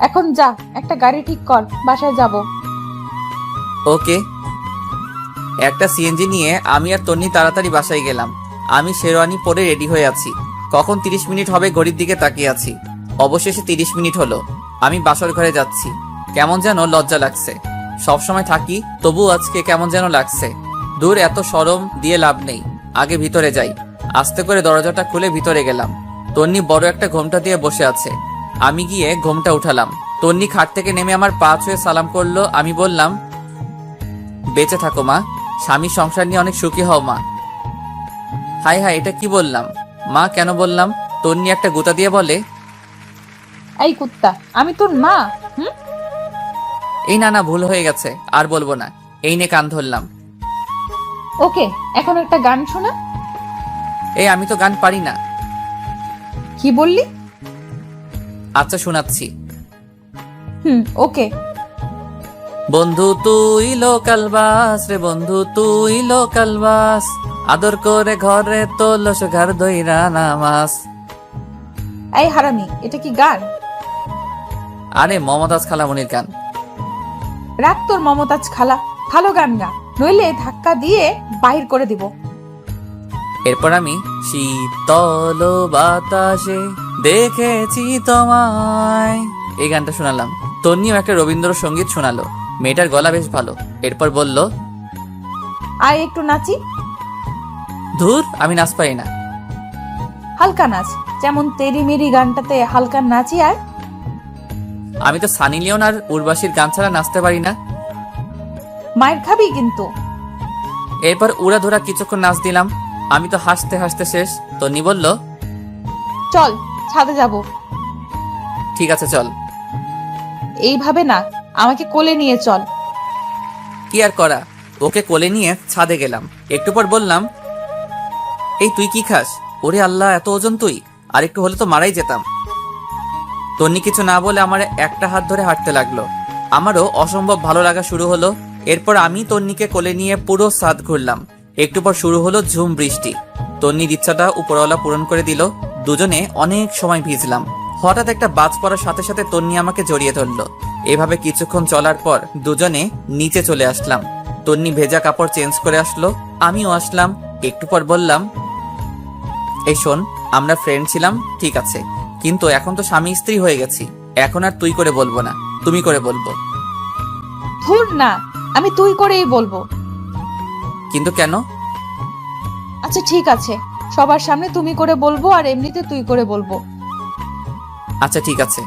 এখন যা, একটা গাড়ি ঠিক কর, বাসায় যাব। ওকে। একটা সিএনজি নিয়ে আমি আর তন্নি তাড়াতাড়ি বাসায় গেলাম। আমি শেরওয়ানি পরে রেডি হয়ে আছি। কখন 30 মিনিট হবে ঘড়ির দিকে তাকিয়ে আছি। অবশেষে 30 মিনিট হলো। আমি বাসর ঘরে যাচ্ছি। কেমন যেন লজ্জা লাগছে। সবসময় থাকি, তবু আজকে কেমন যেন লাগছে। দূর, এত শরম দিয়ে লাভ নেই। আগে ভিতরে যাই। আস্তে করে দরজাটা খুলে ভিতরে গেলাম। তন্নি বড় একটা ঘোমটা দিয়ে বসে আছে। আমি গিয়ে ঘোমটা উঠালাম। তন্নি খাট থেকে নেমে আমার পা ছুঁয়ে সালাম করলো। আমি বললাম, বেঁচে থাকো মা, স্বামী সংসার নিয়ে অনেক সুখী হও মা। হাই হাই, এটা কি বললাম? মা কেন বললাম? তন্নি একটা গুতা দিয়ে বলে, এই কুত্তা, আমি তোর মা? এই না না, ভুল হয়ে গেছে, আর বলবো না। এই নে কান ধরলাম। ওকে, এখন একটা গান শোনা। এই আমি তো গান পারি না। কি বললি? আচ্ছা শোনাচ্ছি। ওকে। বন্ধু তুই লোকাল বাস রে, বন্ধু তুই লোকাল বাস, আদর করে ঘরে তোলস ঘর দইরা নামাস। এই হারামি, এটা কি গান? আরে মমতাজ খালামণির গান। রাখ তোর মমতাজ খালা, ভালো গান গা, নইলে ধাক্কা দিয়ে বাহির করে দিব। এরপর আমি শীতল বাতাসে দেখেছি তোমায়, এই গানটা শোনালাম। তন্নিও একটা রবীন্দ্রসঙ্গীত শোনালো। মেয়েটার গলা বেশ ভালো। এরপর বলল, আয় একটু নাচি। ধুর, আমি নাচ পাই না। হালকা নাচ, যেমন তেরি মেরি গানটাতে হালকা নাচি। আয়। আমি তো সানি লিওন আর উর্বাশীর গান ছাড়া নাচতে পারি না। মায়ের খাবি কিন্তু। এরপর উড়া ধরা কিছুক্ষণ নাচ দিলাম। আমি তো হাসতে হাসতে শেষ। তন্নি বলল, চল ছাদে যাব। ঠিক আছে চল। এইভাবে না, আমাকে কোলে নিয়ে চল। কি আর করা, ওকে কোলে নিয়ে ছাদে গেলাম। একটু পর বললাম, এই তুই কি খাস? ওরে আল্লাহ, এত ওজন তুই! আর একটু হলে তো মারাই যেতাম। তন্নি কিছু না বলে আমার একটা হাত ধরে হাঁটতে লাগলো। আমারও অসম্ভব ভালো লাগা শুরু হলো। এরপর আমি তন্নিকে কোলে নিয়ে পুরো ছাদ ঘুরলাম। একটু পর শুরু হলো ঝুম বৃষ্টি। তন্নির ইচ্ছাটা উপরওয়ালা পূরণ করে দিল। দুজনে অনেক সময় ভিজলাম। হঠাৎ একটা বাজ পড়ার সাথে সাথে তন্নি আমাকে জড়িয়ে ধরলো। এভাবে কিছুক্ষণ চলার পর দুজনে নিচে চলে আসলাম। তন্নি ভেজা কাপড় চেঞ্জ করে আসলো, আমিও আসলাম। একটু পর বললাম, এই শোন, আমরা ফ্রেন্ড ছিলাম ঠিক আছে, কিন্তু এখন তো স্বামী স্ত্রী হয়ে গেছি। এখন আর তুই করে বলবো না, তুমি করে বলবো। ধুর না, আমি তুই করেই বলবো। কিন্তু কেন? আচ্ছা ঠিক আছে, সবার সামনে তুমি করে বলবো, আর এমনিতে তুই করে বলবো। আচ্ছা ঠিক আছে।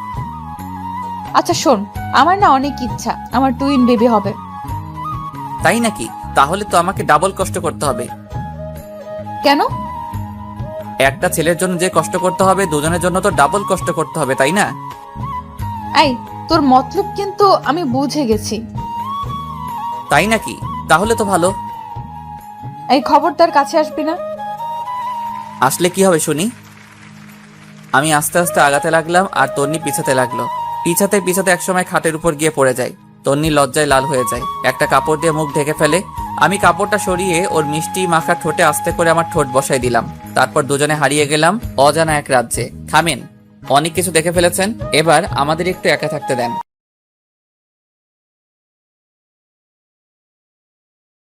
আচ্ছা শোন, আমার না অনেক ইচ্ছা আমার টুইন বেবি হবে। তাই নাকি? তাহলে তো আমাকে ডাবল কষ্ট করতে হবে। কেন? একটা ছেলের জন্য যে কষ্ট করতে হবে, দুজনের জন্য তো ডাবল কষ্ট করতে হবে, তাই না? এই, তোর মতলব কিন্তু আমি বুঝে গেছি। তাই নাকি? তাহলে তো ভালো। এই খবরদার কাছে আসবি না। আসলে কি হবে শুনি? আমি আস্তে আস্তে আগাতে লাগলাম আর তন্নি পিছাতে লাগলো। পিছাতে পিছাতে একসময় খাটের উপর গিয়ে পড়ে যায়। তন্নি লজ্জায় লাল হয়ে যায়, একটা কাপড় দিয়ে মুখ ঢেকে ফেলে। আমি কাপড়টা সরিয়ে ওর মিষ্টি মাখা ঠোঁটে আস্তে করে আমার ঠোঁট বসাই দিলাম। তারপর দুজনে হারিয়ে গেলাম অজানা এক রাজ্যে। থামেন, অনেক কিছু দেখে ফেলেছেন, এবার আমাদের একটু একা থাকতে দেন।